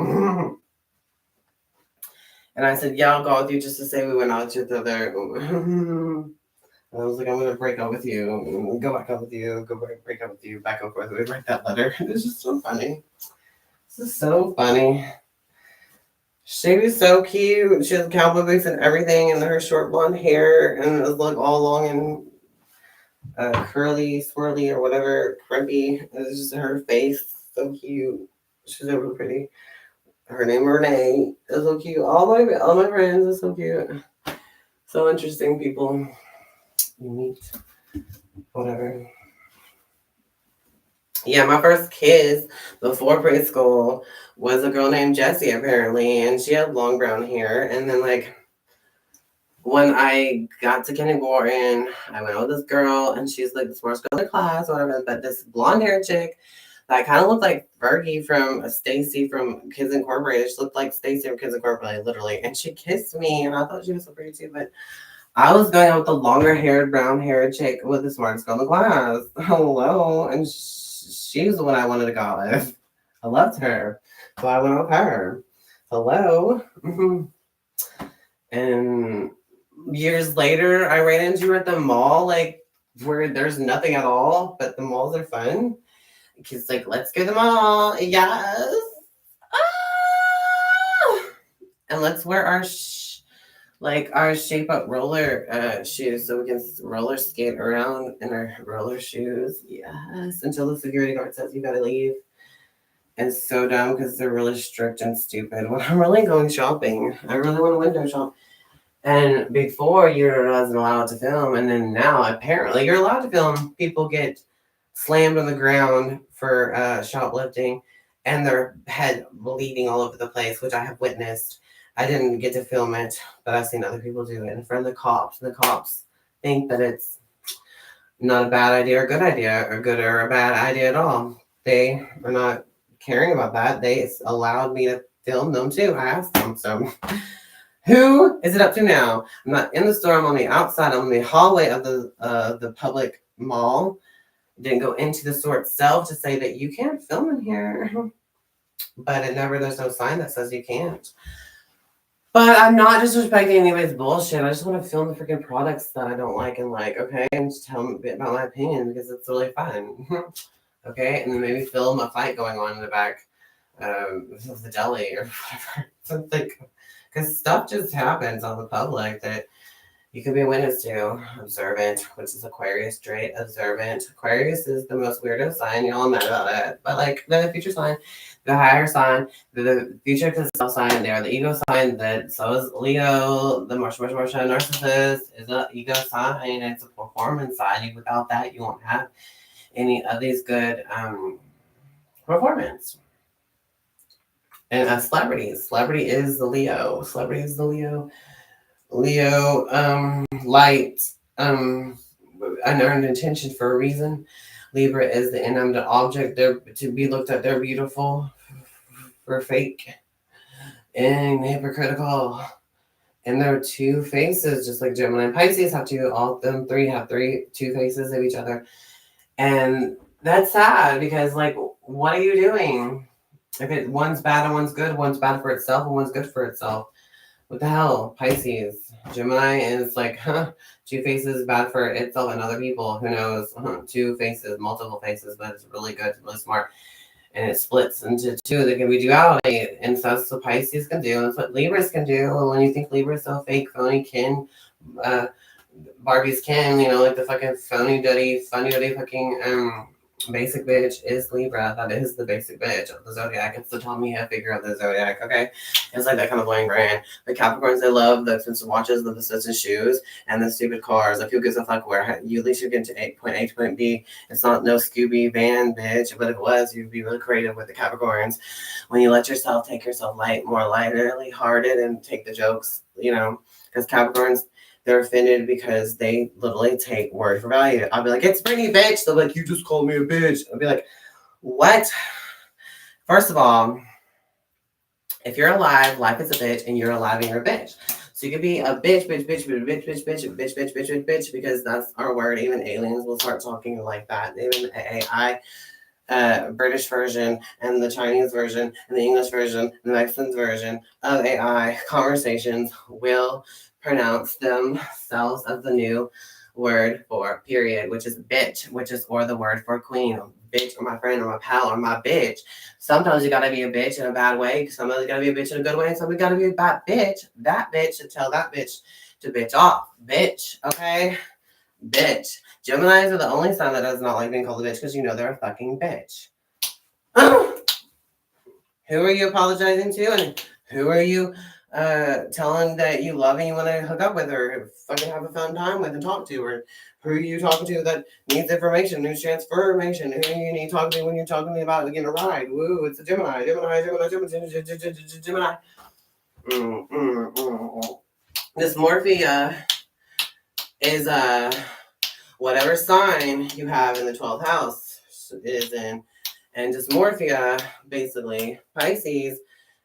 And I said, yeah, I'll go with you just to say we went out to the other. And I was like, I'm gonna break up with you, go back up with you, break up with you, back and forth. We write that letter. It's just so funny. This is so funny. She was so cute. She had cowboy boots and everything, and her short blonde hair, and it was like all long and curly, swirly, or whatever, crimpy. It was just her face, so cute. She's so really pretty. Her name Renee is so cute. All my friends are so cute. So interesting people you meet. Whatever. Yeah, my first kiss before preschool was a girl named Jessie, apparently, and she had long brown hair. And then, like, when I got to kindergarten, I went out with this girl, and she's like the smartest girl in the class, whatever. But this blonde hair chick that kind of looked like Fergie from Stacy from Kids Incorporated. She looked like Stacy from Kids Incorporated, literally. And she kissed me, and I thought she was so pretty too. But I was going out with the longer haired, brown haired chick with the smartest girl in the class. Hello. And she was the one I wanted to go out with. I loved her. So I went out with her. Hello. And years later, I ran into her at the mall, like where there's nothing at all, but the malls are fun. She's like, let's go to the mall. Yes. Ah! And let's wear our shape up roller shoes so we can roller skate around in our roller shoes. Yes. Until the security guard says you gotta leave. And it's so dumb because they're really strict and stupid. When I'm really going shopping, I really want to window shop. And before you wasn't allowed to film, and then now apparently you're allowed to film. People get slammed on the ground for shoplifting and their head bleeding all over the place, which I have witnessed. I didn't get to film it, but I've seen other people do it in front of the cops. And the cops think that it's not a bad idea or good idea, or good or a bad idea at all. They are not caring about that. They allowed me to film them too. I asked them. So who is it up to now? I'm not in the store. I'm on the outside. I'm in the hallway of the public mall. Didn't go into the store itself to say that you can't film in here. But there's no sign that says you can't. But I'm not disrespecting anybody's bullshit. I just want to film the freaking products that I don't like, okay, and just tell them a bit about my opinion because it's really fun. Okay, and then maybe film a fight going on in the back of the deli or whatever. Something, because stuff just happens on the public that you could be a witness to. Observant, which is Aquarius trait. Observant. Aquarius is the most weirdo sign. You all know about it. But like the future sign, the higher sign, the future physical sign, they are the ego sign. So is Leo. The Martian narcissist is an ego sign. It's a performance sign. Without that, you won't have any of these good performance. And a celebrity. Celebrity is the Leo. Celebrity is the Leo. Leo, light, unearned intention for a reason. Libra is the inanimate object. They're to be looked at. They're beautiful. For fake and hypocritical. And there are two faces, just like Gemini and Pisces have two. All of them three have two faces of each other. And that's sad because, like, what are you doing? If one's bad and one's good, one's bad for itself and one's good for itself. What the hell? Pisces. Gemini is like, two faces bad for itself and other people. Who knows? Two faces, multiple faces, but it's really good, really smart. And it splits into two. There can be duality. And so that's what Pisces can do. That's what Libras can do. And when you think Libra is so fake, phony, Barbie's Ken, like the fucking funny duddy fucking basic bitch is Libra. That is the basic bitch of the zodiac. It's the Tommy figure of the zodiac, okay? It's like that kind of bling brand. The Capricorns, they love the expensive watches, the expensive shoes, and the stupid cars. Like, who gives a fuck where you at least you get to point A to point B. It's not no Scooby van, bitch. But if it was, you'd be really creative with the Capricorns. When you let yourself take yourself more lightly hearted and take the jokes, because Capricorns, they're offended because they literally take word for value. I'll be like, it's pretty, bitch. They're like, you just called me a bitch. I'll be like, what? First of all, if you're alive, life is a bitch, and you're alive and you're a bitch. So you can be a bitch, because that's our word. Even aliens will start talking like that. Even AI, British version and the Chinese version and the English version and the Mexican version of AI conversations will pronounce themselves as the new word for period, which is bitch, or the word for queen, or bitch, or my friend, or my pal, or my bitch. Sometimes you gotta be a bitch in a bad way. Sometimes you gotta be a bitch in a good way. And sometimes you gotta be a bad bitch. That bitch to tell that bitch to bitch off. Bitch, okay? Bitch. Geminis are the only sign that does not like being called a bitch because they're a fucking bitch. Who are you apologizing to? And who are you telling that you love and you want to hook up with or fucking have a fun time with and talk to? Or who are you talking to that needs information, needs transformation? Who do you need to talk to when you're talking about getting a ride? Woo, it's a Gemini. Gemini. Dysmorphia is whatever sign you have in the 12th house is in. And dysmorphia, basically, Pisces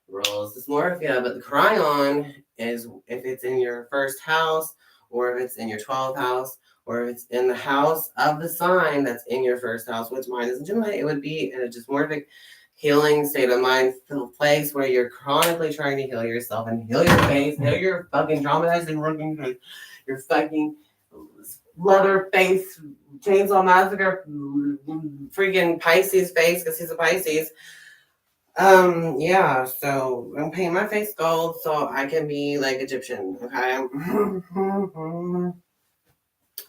rules dysmorphia, but the cryon is if it's in your first house, or if it's in your 12th house, or if it's in the house of the sign that's in your first house, which mine is in Gemini, it would be in a dysmorphic healing state of mind, place where you're chronically trying to heal yourself and heal your face, heal your fucking traumatized and working, your fucking leather face, chainsaw massacre, freaking Pisces face, because he's a Pisces. Yeah, so I'm painting my face gold so I can be like Egyptian, okay?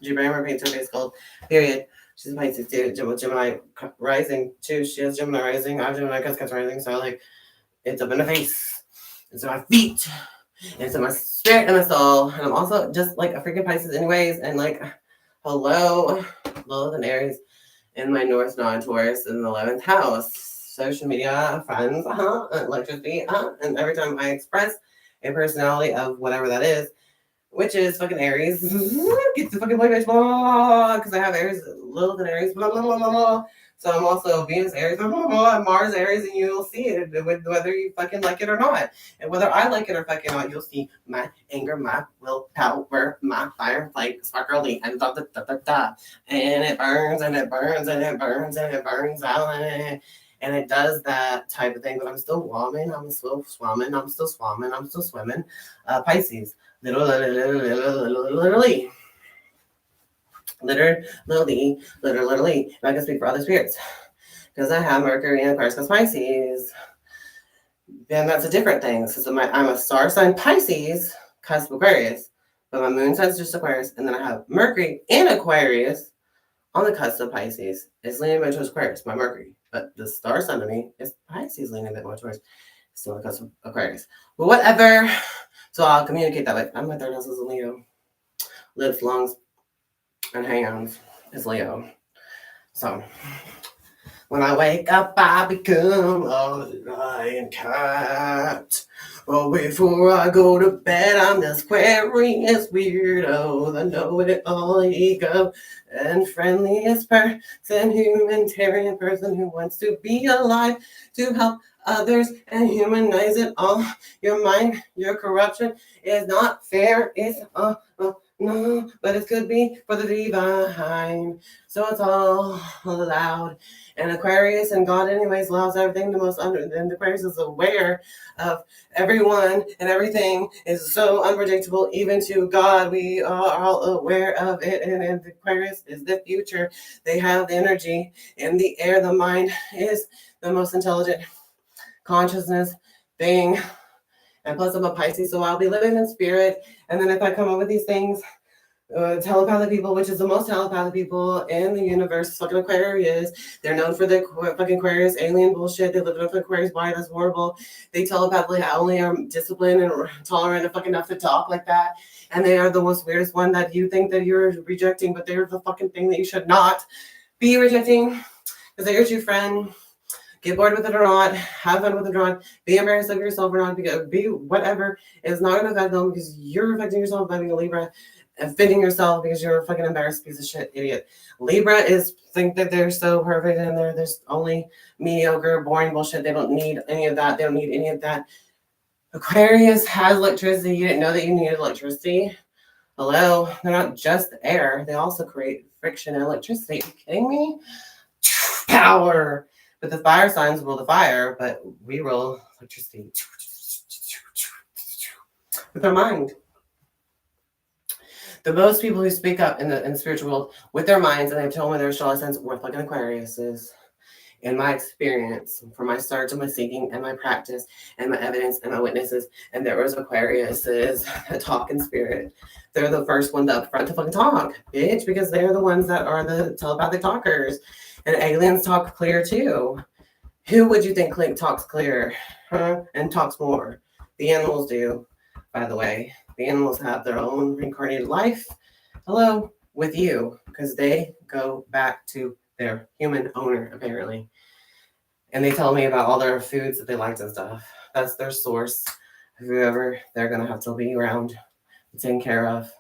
Gemini paints her face gold, period. She's a Pisces too, Gemini rising too. She has Gemini rising, I have Gemini Cuscus rising, so like, it's up in the face, it's in my feet, it's in my spirit and my soul, and I'm also just like a freaking Pisces anyways, and like, hello, Lilith and Aries in my North Node Taurus in the 11th house. Social media, friends, electricity, and every time I express a personality of whatever that is, which is fucking Aries, get the fucking play bitch, blah, because I have Aries, Lilith and Aries, blah, blah, blah, blah, blah. So I'm also Venus, Aries, blah, blah, blah, Mars, Aries, and you'll see it with whether you fucking like it or not. And whether I like it or fucking not, you'll see my anger, my willpower, my fire, like sparkly, and da da da da da. And it burns, and it burns, and it burns, and it burns out, and it does that type of thing, but I'm still swimming, I'm still swimming. Pisces, literally. I can speak for other spirits because I have Mercury in Aquarius because Pisces. Then that's a different thing. So I'm a star sign Pisces, cusp Aquarius, but my moon sign's just Aquarius, and then I have Mercury in Aquarius on the cusp of Pisces. It's leaning a bit towards Aquarius, my Mercury, but the star sign of me is Pisces leaning a bit more towards still on the cusp of Aquarius. But whatever. So I'll communicate that way. I'm my third house is a Leo. Lips, lungs, and hands is Leo. So when I wake up, I become a lion cat. But before I go to bed, I'm the Aquarius weirdo, the know-it-all ego, and friendliest person, humanitarian person who wants to be alive, to help others and humanize it all. Your mind, your corruption is not fair. It's no, but it could be for the divine. So it's all allowed. And Aquarius and God anyways allows everything the most under, and Aquarius is aware of everyone and everything is so unpredictable, even to God. We are all aware of it, and Aquarius is the future. They have the energy in the air. The mind is the most intelligent consciousness thing. And plus I'm a Pisces, so I'll be living in spirit. And then if I come up with these things, telepathic people, which is the most telepathic people in the universe, fucking Aquarius. They're known for their fucking Aquarius alien bullshit. They live in an Aquarius body. That's horrible. They telepathically only are disciplined and tolerant and fucking enough to talk like that. And they are the most weirdest one that you think that you're rejecting, but they're the fucking thing that you should not be rejecting because they're your true friend. Get bored with it or not, have fun with it or not, be embarrassed of yourself or not, be whatever. It's not going to affect them because you're affecting yourself by being a Libra. Offending yourself because you're a fucking embarrassed piece of shit idiot. Libra is think that they're so perfect and there's only mediocre, boring bullshit. They don't need any of that. They don't need any of that. Aquarius has electricity. You didn't know that you needed electricity. Hello, they're not just air. They also create friction and electricity. Are you kidding me? Power. But the fire signs rule the fire, but we rule electricity with our mind. The most people who speak up in the spiritual world with their minds, and they've told me their astrology signs were fucking Aquariuses. In my experience, from my start to my seeking and my practice and my evidence and my witnesses, and there was Aquariuses that talk in spirit. They're the first one up front to fucking talk, bitch, because they're the ones that are the telepathic talkers. And aliens talk clear too. Who would you think talks clear, huh? And talks more? The animals do, by the way. The animals have their own reincarnated life. Hello, with you, because they go back to their human owner, apparently. And they tell me about all their foods that they liked and stuff. That's their source. Whoever they're going to have to be around, taken care of.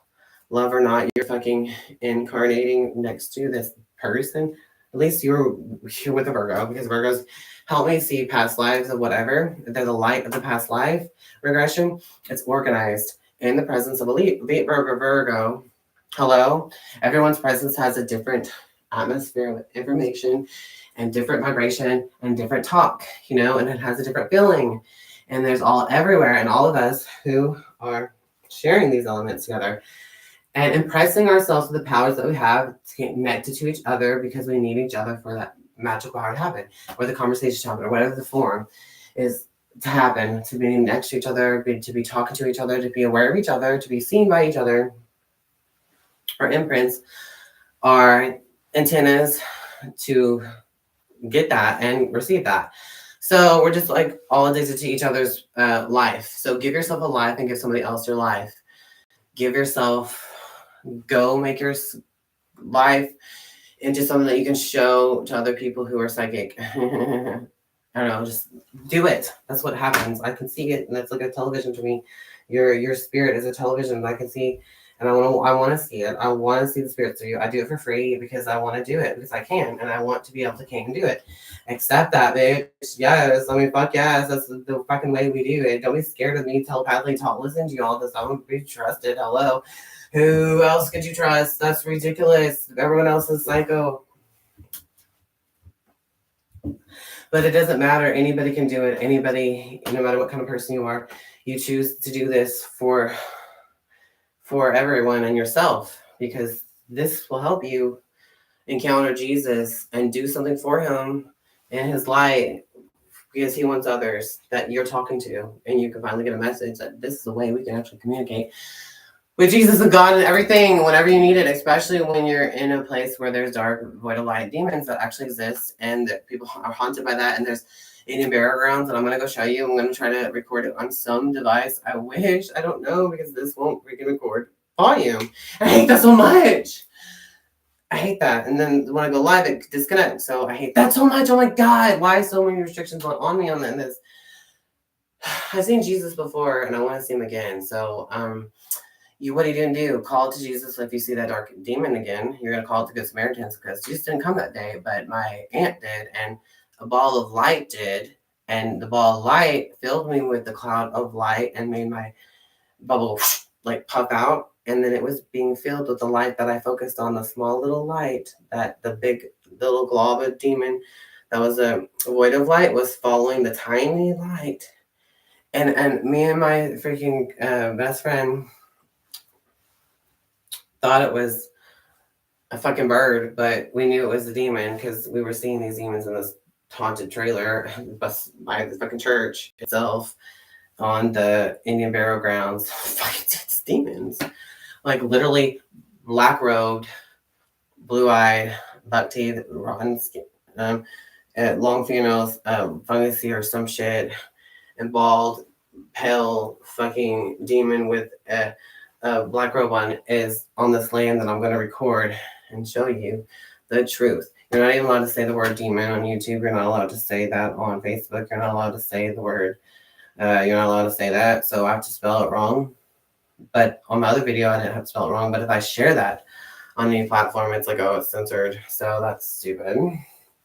Love or not, you're fucking incarnating next to this person. At least you're with a Virgo, because Virgos help me see past lives of whatever. They're the light of the past life regression. It's organized in the presence of a Virgo. Hello? Everyone's presence has a different atmosphere with information and different vibration and different talk, and it has a different feeling. And there's all everywhere, and all of us who are sharing these elements together and impressing ourselves with the powers that we have to get connected to each other because we need each other for that magical power to happen, or the conversation to happen, or whatever the form is to happen, to be next to each other, to be talking to each other, to be aware of each other, to be seen by each other. Our imprints are antennas to get that and receive that. So we're just like all addicted to each other's life. So give yourself a life and give somebody else your life. Give yourself, go make your life into something that you can show to other people who are psychic. I don't know, just do it. That's what happens. I can see it, and that's like a television to me. Your spirit is a television. I can see, and I want to see it. I want to see the spirits through you. I do it for free because I want to do it because I can, and I want to be able to can do it. Accept that, bitch. Yes, I mean, fuck yes. That's the fucking way we do it. Don't be scared of me telepathically listen to you all this. I won't be trusted. Hello. Who else could you trust? That's ridiculous. Everyone else is psycho. But it doesn't matter. Anybody can do it. Anybody, no matter what kind of person you are, you choose to do this for everyone and yourself, because this will help you encounter Jesus and do something for him in his light, because he wants others that you're talking to, and you can finally get a message that this is the way we can actually communicate with Jesus and God and everything whenever you need it, especially when you're in a place where there's dark, void of light demons that actually exist, and that people are haunted by that, and there's Indian burial grounds, and I'm going to go show you. I'm going to try to record it on some device. I wish, I don't know, because this won't freaking record volume. I hate that so much. I hate that. And then when I go live, it disconnects. So I hate that so much. Oh my God, why so many restrictions on me on this? I've seen Jesus before and I want to see him again. So what are you gonna do? Call to Jesus if you see that dark demon again. You're gonna call it the Good Samaritans because Jesus didn't come that day, but my aunt did, and a ball of light did, and the ball of light filled me with the cloud of light and made my bubble like puff out, and then it was being filled with the light that I focused on, the small little light that the big little glob of demon that was a void of light was following the tiny light, and me and my freaking best friend thought it was a fucking bird, but we knew it was a demon because we were seeing these demons in this haunted trailer by the fucking church itself on the Indian burial grounds. Fucking it's demons. Like literally black robed, blue eyed, buck teeth, rotten skin, long fingernails, fungus or some shit, and bald, pale fucking demon with a black robe on is on this land that I'm going to record and show you the truth. You're not even allowed to say the word demon on YouTube. You're not allowed to say that on Facebook. You're not allowed to say the word. You're not allowed to say that. So I have to spell it wrong. But on my other video, I didn't have to spell it wrong. But if I share that on any platform, it's like, oh, it's censored. So that's stupid.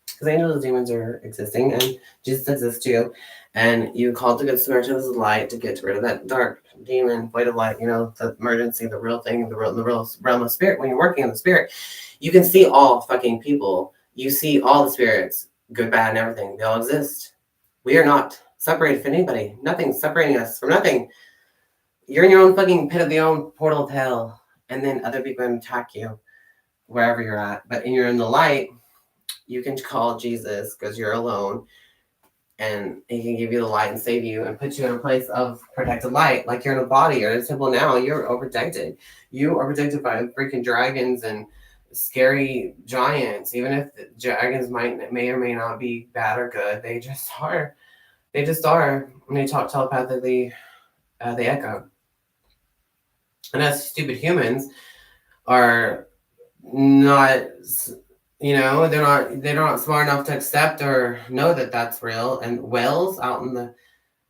Because angels and demons are existing and Jesus exists too. And you called the Good Samaritans of light to get rid of that dark demon, void of light, the emergency, the real thing, the real realm of spirit. When you're working in the spirit, you can see all fucking people. You see all the spirits, good, bad, and everything. They all exist. We are not separated from anybody. Nothing's separating us from nothing. You're in your own fucking pit of the own portal of hell. And then other people can attack you wherever you're at. But when you're in the light, you can call Jesus because you're alone, and he can give you the light and save you and put you in a place of protected light. Like you're in a body, you're in a temple now, you're protected. You are protected by freaking dragons and scary giants. Even if the dragons may or may not be bad or good, they just are. They just are. When they talk telepathically, they echo. And us stupid humans are not... they're not smart enough to accept or know that that's real. And whales out in the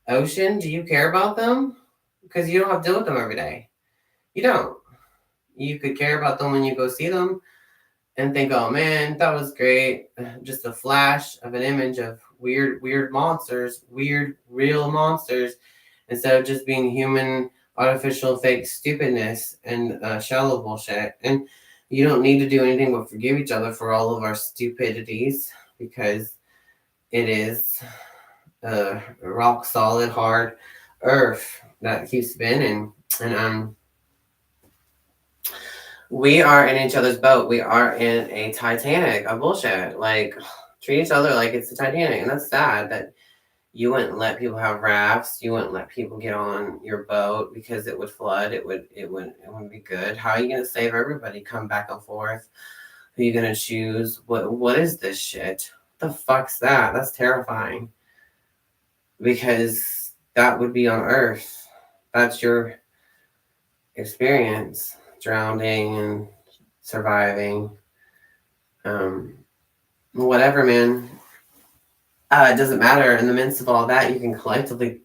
ocean, do you care about them? Because you don't have to deal with them every day. You don't. You could care about them when you go see them and think, oh man, that was great. Just a flash of an image of weird monsters, weird, real monsters, instead of just being human, artificial, fake stupidness and shallow bullshit. And you don't need to do anything but forgive each other for all of our stupidities, because it is a rock solid, hard earth that keeps spinning. And we are in each other's boat. We are in a Titanic of bullshit. Like, treat each other like it's the Titanic. And that's sad that you wouldn't let people have rafts. You wouldn't let people get on your boat because it would flood. It wouldn't be good. How are you gonna save everybody? Come back and forth. Who are you gonna choose? What is this shit? What the fuck's that? That's terrifying. Because that would be on Earth. That's your experience. Drowning and surviving. Whatever, man. It doesn't matter. In the midst of all that, you can collectively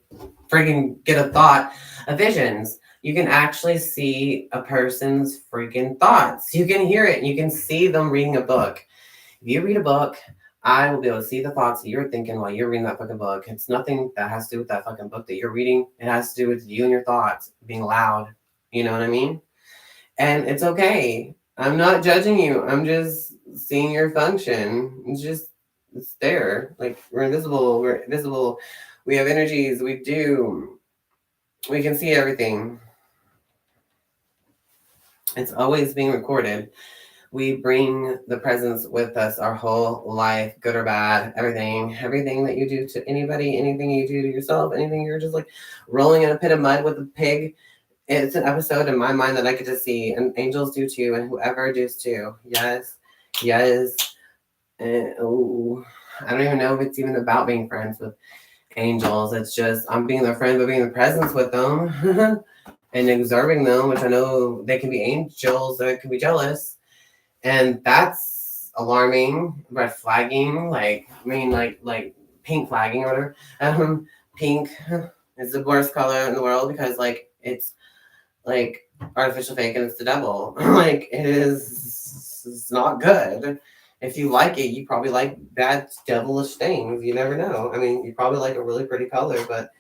freaking get a thought of visions. You can actually see a person's freaking thoughts. You can hear it. You can see them reading a book. If you read a book, I will be able to see the thoughts that you're thinking while you're reading that fucking book. It's nothing that has to do with that fucking book that you're reading. It has to do with you and your thoughts being loud. You know what I mean? And it's okay. I'm not judging you. I'm just seeing your function. It's there. Like, we're invisible. We have energies. We can see everything. It's always being recorded. We bring the presence with us our whole life, good or bad, everything that you do to anybody, anything you do to yourself, anything you're just like rolling in a pit of mud with a pig. It's an episode in my mind that I get to see, and angels do too, and whoever does too. Yes. Oh, I don't even know if it's even about being friends with angels. It's just I'm being their friend, but being the presence with them and observing them, which I know they can be angels that can be jealous. And that's alarming, red flagging, like pink flagging or whatever. Pink is the worst color in the world because like it's like artificial fake and it's the devil. Like it's not good. If you like it, you probably like bad devilish things. You never know. I mean, you probably like a really pretty color, but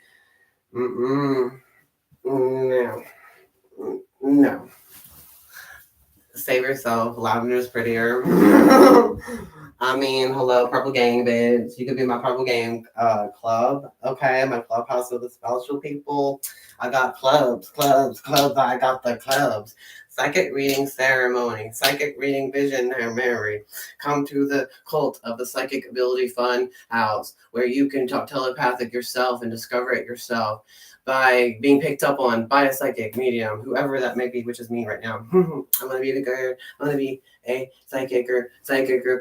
no, no. Save yourself. Lavender's prettier. I mean, hello, Purple Gang, bitch. You could be my Purple Gang club. Okay, my clubhouse with the spiritual people. I got clubs. I got the clubs. Psychic reading ceremony, psychic reading visionary. Come to the cult of the psychic ability fun house where you can talk telepathic yourself and discover it yourself by being picked up on by a psychic medium, whoever that may be, which is me right now. I'm gonna be the girl. I'm gonna be a psychic or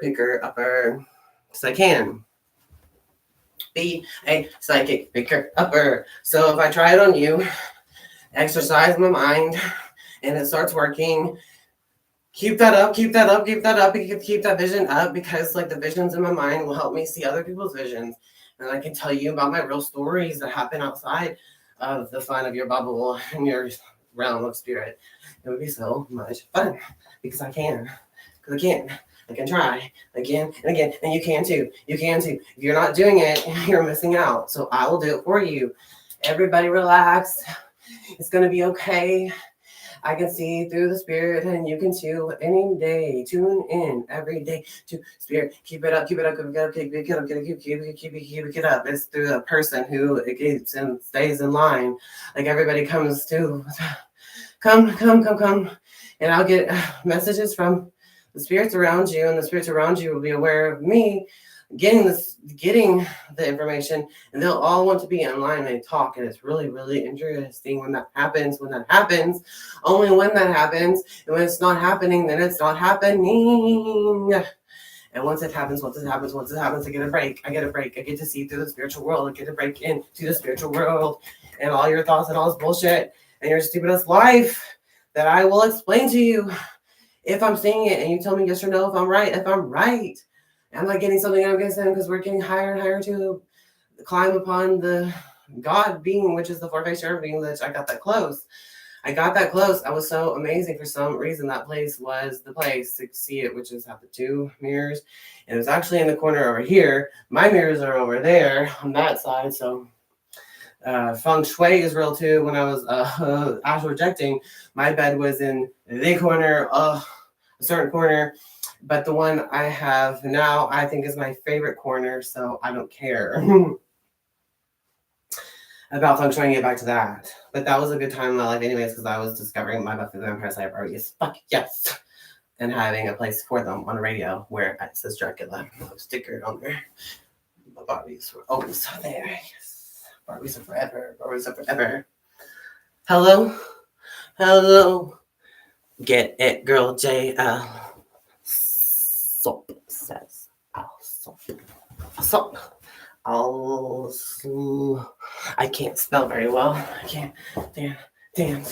picker upper, because I can be a psychic picker upper. So if I try it on you, exercise my mind, and it starts working. Keep that up, keep that up, keep that up, keep that vision up, because like the visions in my mind will help me see other people's visions. And I can tell you about my real stories that happen outside of the fun of your bubble and your realm of spirit. It would be so much fun because I can. Because I can try again and again. And you can too. You can too. If you're not doing it, you're missing out. So I will do it for you. Everybody relax. It's going to be okay. I can see through the spirit, and you can too. Any day, tune in every day to spirit. Keep it up, keep it up, keep it up, keep it up, keep it up. It's through the person who keeps and stays in line. Like everybody comes to, come, and I'll get messages from the spirits around you, and the spirits around you will be aware of me getting the information, and they'll all want to be online and they talk, and it's really, really interesting when that happens. Only when that happens. And when it's not happening, then it's not happening. And once it happens, I get a break. I get to see through the spiritual world. I get to break into the spiritual world and all your thoughts and all this bullshit and your stupid-ass life that I will explain to you if I'm seeing it, and you tell me yes or no if I'm right. I'm not getting something out of this because we're getting higher and higher to climb upon the God being, which is the four-faced being, which I got that close. I was so amazing for some reason. That place was the place to see it, which is have the two mirrors. And it was actually in the corner over here. My mirrors are over there on that side. So feng shui is real too. When I was astral projecting, my bed was in the corner, a certain corner. But the one I have now, I think is my favorite corner, so I don't care about feng shuiing it back to that. But that was a good time in my life anyways, because I was discovering my Buffy the Vampire Slayer Barbie is fuck yes. And having a place for them on the radio where it says Dracula, sticker on there. The Barbies were always there. Yes. Barbies are forever. Hello. Get it, girl, JL. Soap says soap. I can't spell very well. I can't. Damn.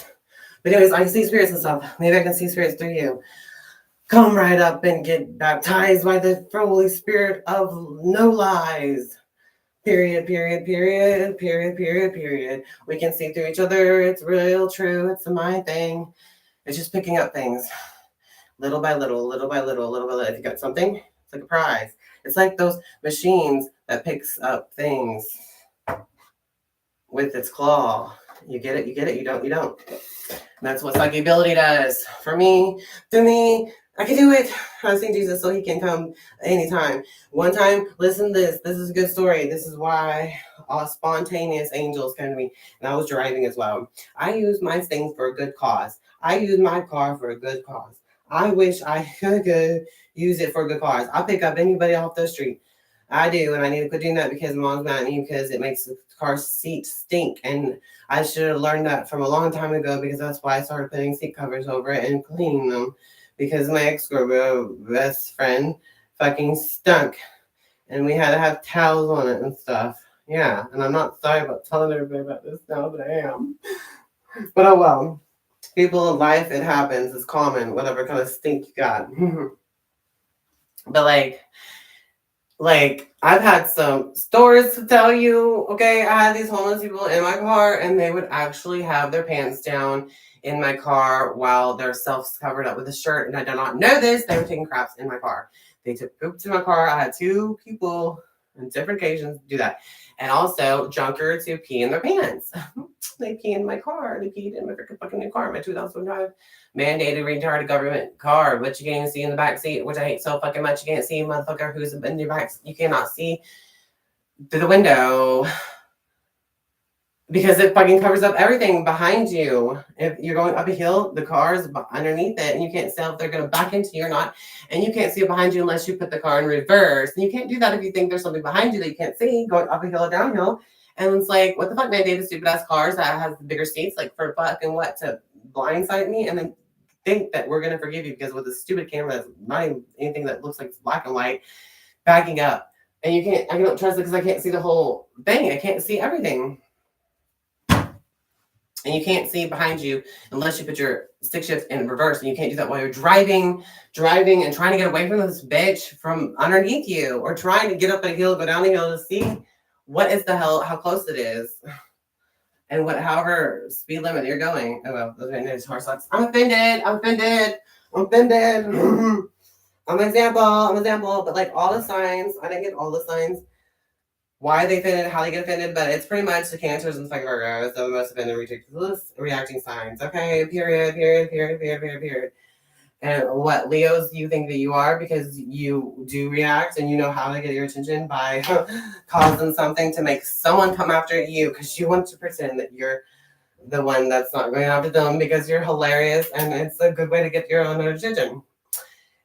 But anyways, I can see spirits and stuff. Maybe I can see spirits through you. Come right up and get baptized by the Holy Spirit of no lies. Period. We can see through each other. It's real true. It's my thing. It's just picking up things. Little by little. If you got something, it's like a prize. It's like those machines that picks up things with its claw. You get it, you don't. And that's what psychic ability does. For me, through me, I can do it. I've seen Jesus so he can come anytime. One time, listen to this. This is a good story. This is why spontaneous angels come to me. And I was driving as well. I use my things for a good cause. I use my car for a good cause. I wish I could use it for a good cause. I'll pick up anybody off the street. I do, and I need to quit doing that because mom's mad at me because it makes the car seat stink. And I should have learned that from a long time ago, because that's why I started putting seat covers over it and cleaning them, because my ex-girlfriend, best friend, fucking stunk. And we had to have towels on it and stuff. Yeah, and I'm not sorry about telling everybody about this now, but I am. But oh well. People in life, it happens. It's common, whatever kind of stink you got. But like I've had some stories to tell you. Okay, I had these homeless people in my car, and they would actually have their pants down in my car while their selves covered up with a shirt. And I did not know this. They were taking craps in my car. They took poops in my car. I had 2 people on different occasions do that. And also junker to pee in their pants. They pee in my car. They peed in my freaking fucking new car, my 2005 mandated retarded government car, but you can't even see in the back seat, which I hate so fucking much. You can't see motherfucker who's in your back. You cannot see through the window because it fucking covers up everything behind you. If you're going up a hill, the car is underneath it, and you can't tell if they're going to back into you or not. And you can't see it behind you unless you put the car in reverse. And you can't do that if you think there's something behind you that you can't see going up a hill or downhill. And it's like, what the fuck, mandated stupid ass cars that has the bigger seats, like for fucking what, to blindside me and then think that we're gonna forgive you because with a stupid camera that's not even anything that looks like it's black and white, backing up. And I don't trust it because I can't see the whole thing. I can't see everything. And you can't see behind you unless you put your stick shift in reverse. And you can't do that while you're driving and trying to get away from this bitch from underneath you, or trying to get up a hill, go down the hill to see what is the hell, how close it is, and however speed limit you're going. Oh well, those are nice horse sucks. I'm offended. I'm an example. But like all the signs, I didn't get all the signs, why they offended, how they get offended, but it's pretty much the Cancers and Virgos, so the most offended reacting signs. Okay, period. And what Leos you think that you are, because you do react and you know how to get your attention by causing something to make someone come after you because you want to pretend that you're the one that's not going after them because you're hilarious, and it's a good way to get your own attention.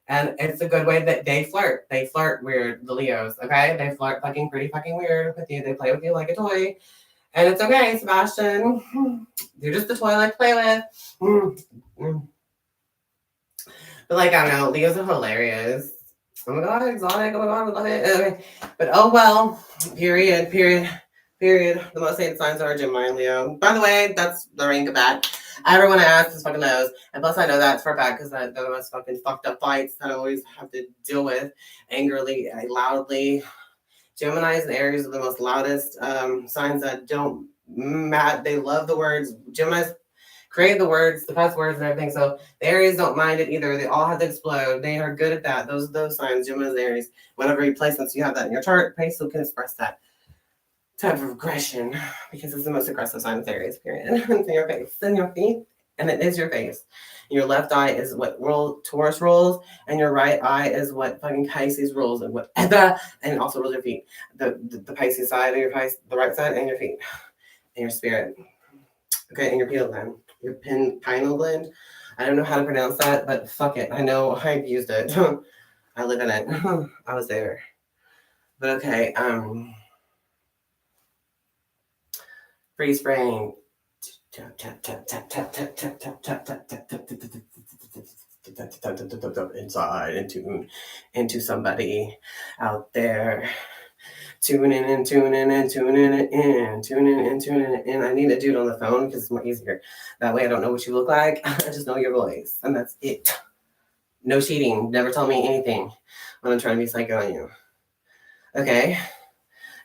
And it's a good way that they flirt. They flirt weird, the Leos, okay? They flirt fucking pretty fucking weird with you. They play with you like a toy. And it's okay, Sebastian. You're just a toy I like to play with. But like, I don't know, Leos are hilarious. Oh my god, exotic. Oh my god, I love it. Okay. But oh well, period. The most hated signs are Gemini and Leo. By the way, that's the ring of that. Everyone I ask is fucking knows. And plus I know that's for a fact because they're the most fucking fucked up fights that I always have to deal with angrily, loudly. Geminis and Aries are the most loudest signs that don't mad. They love the words. Geminis create the words, the best words and everything. So the Aries don't mind it either. They all have to explode. They are good at that. Those signs, Geminis, Aries. Whenever you placements, you have that in your chart. Pisces can express that type of aggression because it's the most aggressive sign of Aries, period. It's in your face, in your feet, and it is your face. Your left eye is what Taurus rolls, and your right eye is what fucking Pisces rolls, and and also rolls your feet. The Pisces side of your face, the right side, and your feet, and your spirit. Okay, and your pineal gland. Your pineal gland. I don't know how to pronounce that, but fuck it. I know I've used it. I live in it. I was there. But okay, freeze frame. Inside into somebody out there. Tuning in. I need to do it on the phone because it's more easier. That way I don't know what you look like. I just know your voice. And that's it. No cheating. Never tell me anything when I'm trying to be psycho on you. Okay.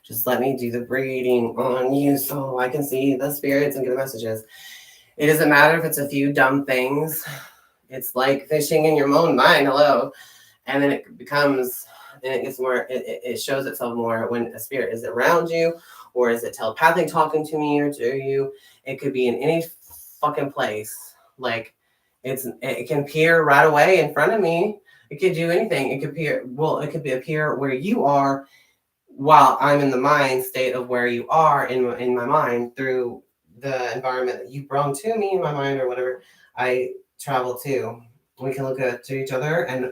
Just let me do the reading on you so I can see the spirits and get the messages. It doesn't matter if it's a few dumb things. It's like fishing in your own mind. Hello. And then it becomes... and it gets more, it shows itself more when a spirit is around you, or is it telepathic talking to me or to you? It could be in any fucking place. Like it can appear right away in front of me. It could do anything. It could appear where you are while I'm in the mind state of where you are in my mind through the environment that you brought to me in my mind or whatever I travel to. We can look at each other, and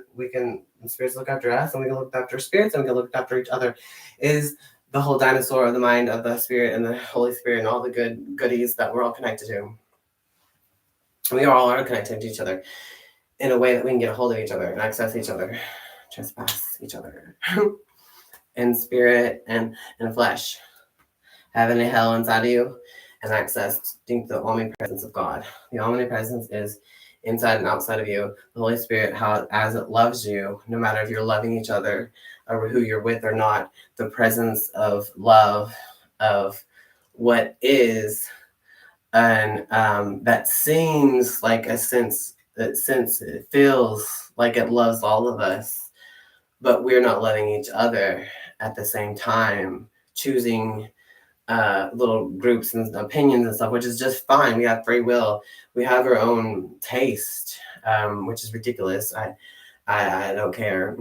spirits look after us, and we can look after spirits, and we can look after each other. Is the whole dinosaur of the mind of the spirit and the Holy Spirit and all the goodies that we're all connected to. We all are connected to each other in a way that we can get a hold of each other and access each other, trespass each other, in spirit and flesh. Heaven and hell inside of you. and access to the omnipresence of God. The omnipresence is inside and outside of you. The Holy Spirit, how as it loves you, no matter if you're loving each other or who you're with or not, the presence of love, of what is, and that seems like a sense, that sense, it feels like it loves all of us, but we're not loving each other at the same time, choosing little groups and opinions and stuff, which is just fine. We have free will. We have our own taste, which is ridiculous. I don't care.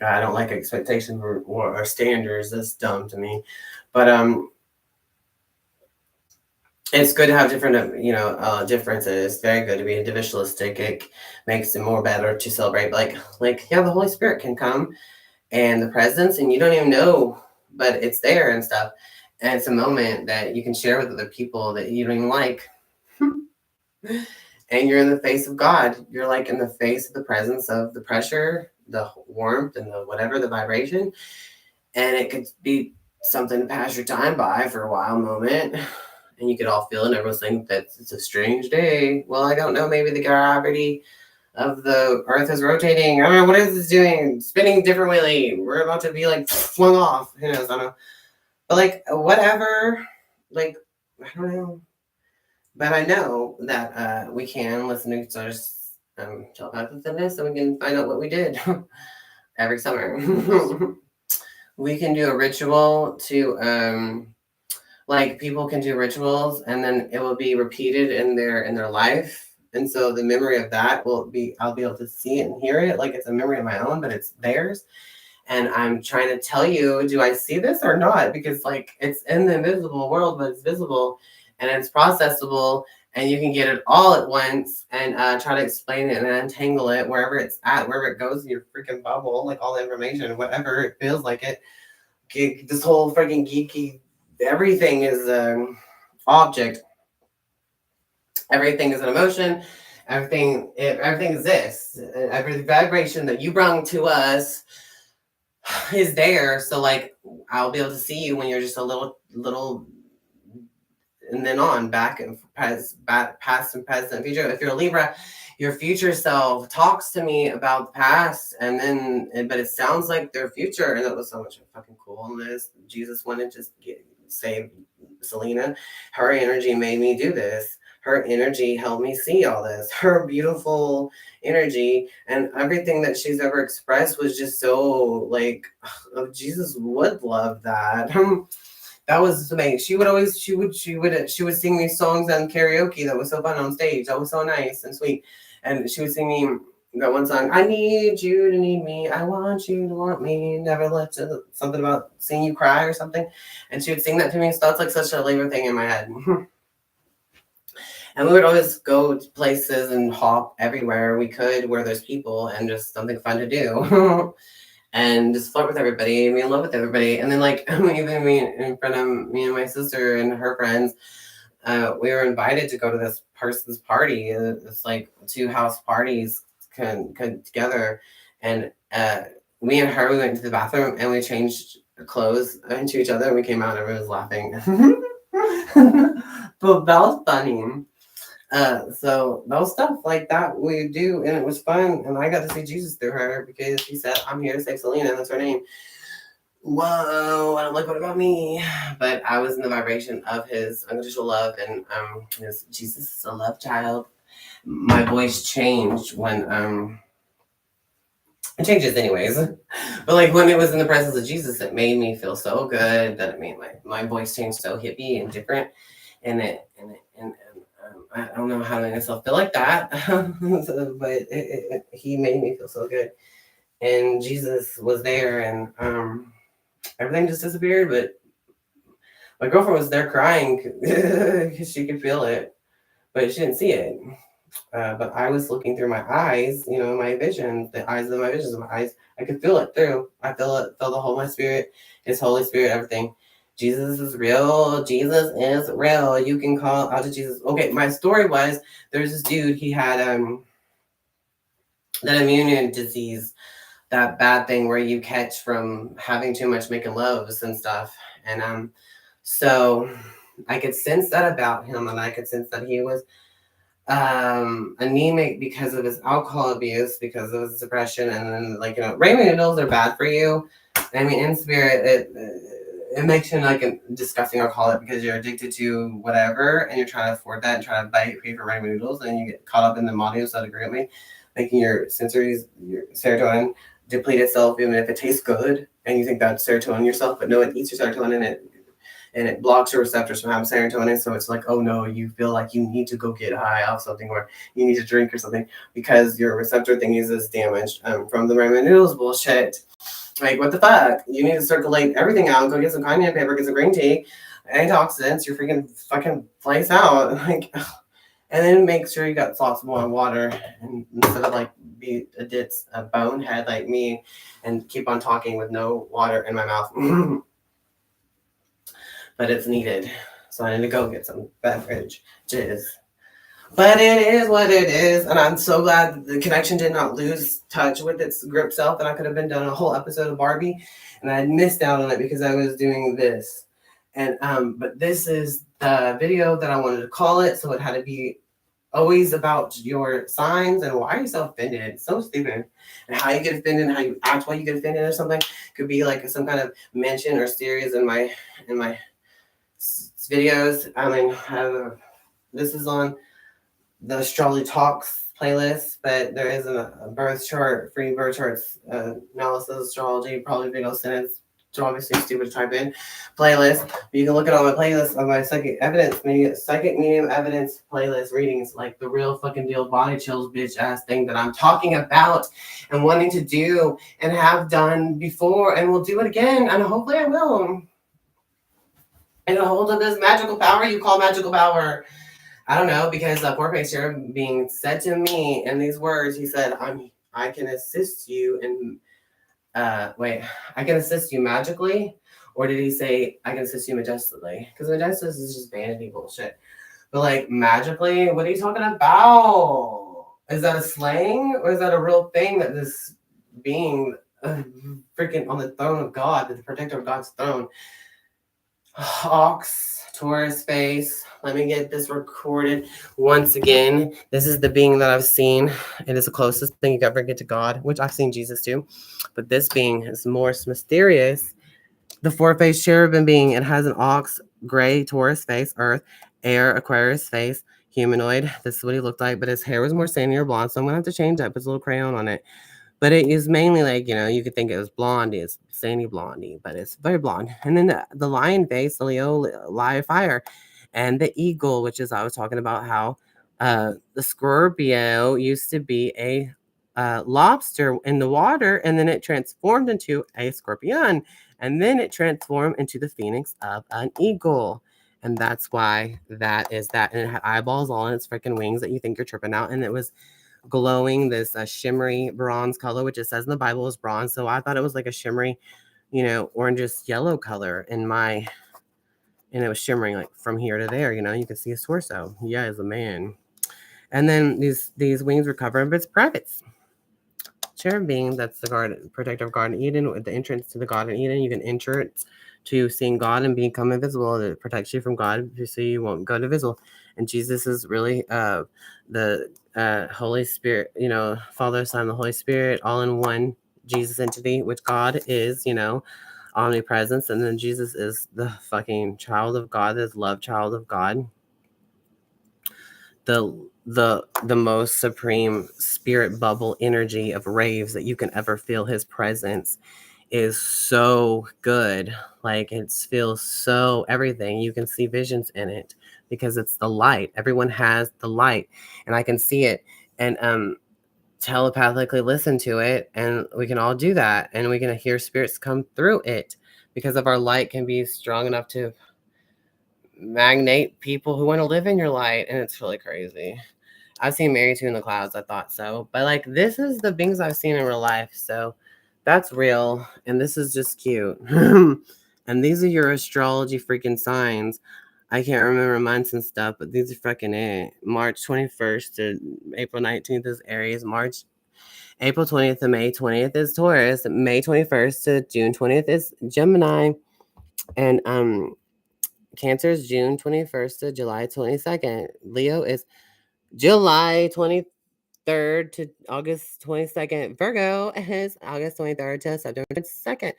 I don't like expectations or standards. That's dumb to me. But it's good to have different, differences. It's very good to be individualistic. It makes it more better to celebrate. Yeah, the Holy Spirit can come and the presence, and you don't even know, but it's there and stuff. And it's a moment that you can share with other people that you don't even like. And you're in the face of God. You're like in the face of the presence of the pressure, the warmth, and the whatever, the vibration. And it could be something to pass your time by for a while moment. And you could all feel it, and everyone's think that it's a strange day. Well, I don't know. Maybe the gravity of the Earth is rotating. I don't know. What is this doing? Spinning differently. We're about to be like flung off. Who knows? I don't know. But like, whatever. Like, I don't know. But I know that we can listen to each other's telepathiness, and we can find out what we did every summer. We can do a ritual to like people can do rituals, and then it will be repeated in their life, and so the memory of that will be, I'll be able to see it and hear it like it's a memory of my own, but it's theirs. And I'm trying to tell you, do I see this or not? Because like it's in the invisible world, but it's visible and it's processable, and you can get it all at once and try to explain it and untangle it wherever it's at, wherever it goes in your freaking bubble, like all the information, whatever it feels like it. This whole freaking geeky, everything is an object. Everything is an emotion. Everything exists. Every vibration that you bring to us is there. So like I'll be able to see you when you're just a little, and then on back and past and present and future. If you're a Libra, your future self talks to me about the past, and then but it sounds like their future, and that was so much fucking coolness. Jesus wanted to save Selena. Her energy made me do this. Her energy helped me see all this. Her beautiful energy and everything that she's ever expressed was just so like, oh, Jesus would love that. That was amazing. She would sing me songs on karaoke that was so fun on stage. That was so nice and sweet. And she would sing me that one song, I need you to need me, I want you to want me, never let you, something about seeing you cry or something. And she would sing that to me. So that's like such a Libra thing in my head. And we would always go to places and hop everywhere we could where there's people and just something fun to do. And just flirt with everybody and be in love with everybody. And then like even me in front of me and my sister and her friends, we were invited to go to this person's party. It's like 2 house parties can together. And me and her, we went to the bathroom and we changed clothes into each other, and we came out and everyone was laughing. But that was funny. So those stuff like that we do, and it was fun, and I got to see Jesus through her because he said, I'm here to save Selena, that's her name. Whoa, and I'm like, what about me? But I was in the vibration of his unconditional love, and Jesus is a love child. My voice changed when it changes anyways, but like when it was in the presence of Jesus, it made me feel so good that it made my voice change so hippie and different, and I don't know how to make myself feel like that, but he made me feel so good. And Jesus was there, and everything just disappeared. But my girlfriend was there crying because she could feel it, but she didn't see it. But I was looking through my eyes, my vision, the eyes of my visions of my eyes. I could feel it through. I feel the whole my spirit, his Holy Spirit, everything. Jesus is real. Jesus is real. You can call out to Jesus. Okay, my story was there's this dude, he had that immune disease, that bad thing where you catch from having too much making loves and stuff. And so I could sense that about him, and I could sense that he was anemic because of his alcohol abuse, because of his depression, and then like ramen noodles are bad for you. I mean, in spirit, it makes you like a disgusting alcoholic because you're addicted to whatever, and you're trying to afford that and trying to pay for ramen noodles, and you get caught up in the modules that agree with me, making your sensories, your serotonin deplete itself, even if it tastes good, and you think that's serotonin yourself, but no, it eats your serotonin and it blocks your receptors from having serotonin. So it's like, oh no, you feel like you need to go get high off something, or you need to drink or something because your receptor thingies is damaged from the ramen noodles bullshit. Like, what the fuck? You need to circulate everything out. Go get some cayenne pepper, get some green tea, antioxidants, your freaking fucking place out. Like, and then make sure you got lots of water, and instead of like be a bonehead like me and keep on talking with no water in my mouth. But it's needed. So I need to go get some beverage. But it is what it is. And I'm so glad that the connection did not lose touch with its grip self. And I could have been done a whole episode of Barbie. And I missed out on it because I was doing this. And but this is the video that I wanted to call it. So it had to be always about your signs and why are you so offended. It's so stupid. And how you get offended and how you act why you get offended or something. Could be like some kind of mention or series in my videos. I mean, this is on the Astrology Talks playlist, but there is a birth chart, free birth charts analysis, astrology, probably video sentence. It's obviously stupid to type in playlist. But you can look at all my playlists on my psychic medium evidence playlist readings, like the real fucking deal body chills bitch ass thing that I'm talking about and wanting to do and have done before and will do it again, and hopefully I will. And a hold of this magical power you call magical power. I don't know, because the four-face cherub being said to me in these words, he said, I can assist you in I can assist you magically, or did he say I can assist you majestically? Because majestic is just vanity bullshit. But like magically, what are you talking about? Is that a slang, or is that a real thing that this being freaking on the throne of God, the protector of God's throne, Ox, Taurus face. Let me get this recorded once again. This is the being that I've seen. It is the closest thing you ever get to God, which I've seen Jesus too. But this being is more mysterious. The four-faced cherubim being, it has an ox, gray, Taurus face, earth, air, Aquarius face, humanoid. This is what he looked like, but his hair was more sandy or blonde, so I'm going to have to change that. Put a little crayon on it. But it is mainly like, you could think it was blondie. It's sandy blondie, but it's very blonde. And then the lion face, the Leo, live fire. And the eagle, which is, I was talking about how the Scorpio used to be a lobster in the water, and then it transformed into a scorpion. And then it transformed into the phoenix of an eagle. And that's why that is that. And it had eyeballs all in its freaking wings that you think you're tripping out. And it was glowing this shimmery bronze color, which it says in the Bible is bronze. So I thought it was like a shimmery, orangish yellow color and it was shimmering like from here to there. You can see his torso. Yeah, he's a man. And then these wings were covered with privates. Cherub being, that's the garden, protector of Garden Eden, with the entrance to the Garden Eden. You can enter it to seeing God and become invisible. It protects you from God so you won't go invisible. And Jesus is really the Holy Spirit, Father, Son, the Holy Spirit, all in one Jesus entity, which God is, omnipresence. And then Jesus is the fucking child of God, this love child of God. The most supreme spirit bubble energy of raves that you can ever feel. His presence is so good. Like, it feels so everything. You can see visions in it because it's the light. Everyone has the light, and I can see it and telepathically listen to it, and we can all do that, and we can hear spirits come through it because of our light can be strong enough to magnate people who want to live in your light. And it's really crazy. I've seen Mary Two in the Clouds. I thought so. But like, this is the things I've seen in real life. So that's real. And this is just cute. And these are your astrology freaking signs. I can't remember months and stuff, but these are freaking it. March 21st to April 19th is Aries. April 20th to May 20th is Taurus. May 21st to June 20th is Gemini. And Cancer is June 21st to July 22nd. Leo is July 23rd to August 22nd. Virgo is August 23rd to September 22nd.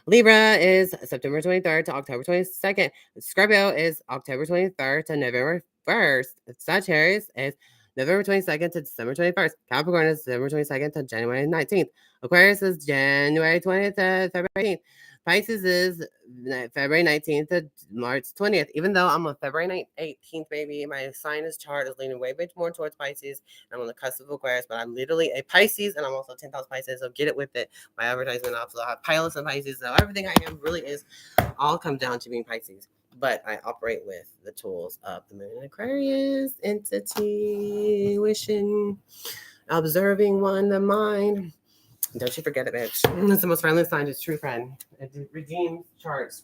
Libra is September 23rd to October 22nd. Scorpio is October 23rd to November 1st. Sagittarius is November 22nd to December 21st. Capricorn is December 22nd to January 19th. Aquarius is January 20th to February 18th. Pisces is February 19th to March 20th. Even though I'm a February 18th baby, my sinus chart is leaning way more towards Pisces. I'm on the cusp of Aquarius, but I'm literally a Pisces, and I'm also 10,000 Pisces, so get it with it. My advertisement also have pilots and Pisces, so everything I am really is all comes down to being Pisces. But I operate with the tools of the Moon and Aquarius entity, wishing, observing one, the mind. Don't you forget it, bitch. It's the most friendly sign, it's true friend. It redeems charts.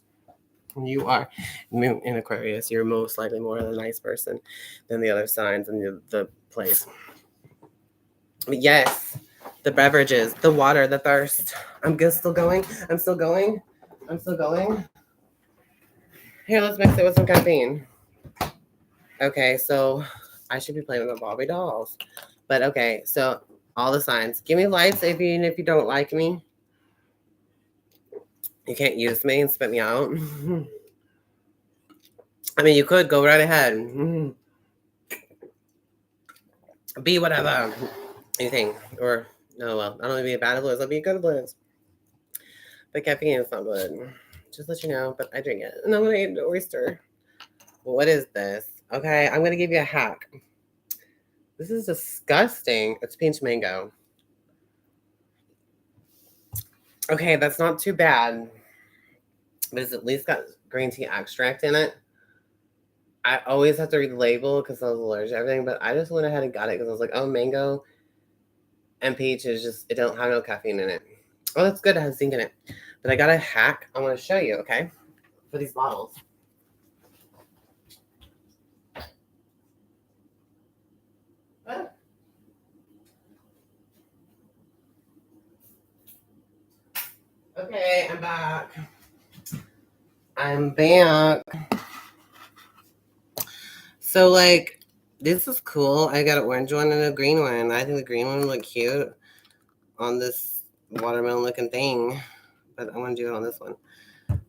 You are Moon in Aquarius. You're most likely more of a nice person than the other signs in the place. But yes, the beverages, the water, the thirst. I'm still going. I'm still going. I'm still going. Here, let's mix it with some caffeine. Okay, so I should be playing with the Barbie dolls. But okay, so all the signs. Give me lights even if you don't like me. You can't use me and spit me out. I mean, you could go right ahead. Be whatever you think. Or, no, well, I don't want to be a bad influence. I'll be a good influence. But caffeine is not good. Just let you know, but I drink it. And I'm going to eat an oyster. What is this? Okay, I'm going to give you a hack. This is disgusting. It's peach mango. Okay, that's not too bad. But it's at least got green tea extract in it. I always have to read the label because I was allergic to everything, but I just went ahead and got it because I was like, oh, mango and peach is just, it don't have no caffeine in it. Oh, that's good. It has zinc in it. But I got a hack I want to show you, okay, for these bottles. Okay, I'm back. I'm back. So, like, this is cool. I got an orange one and a green one. I think the green one look cute on this watermelon looking thing, but I want to do it on this one.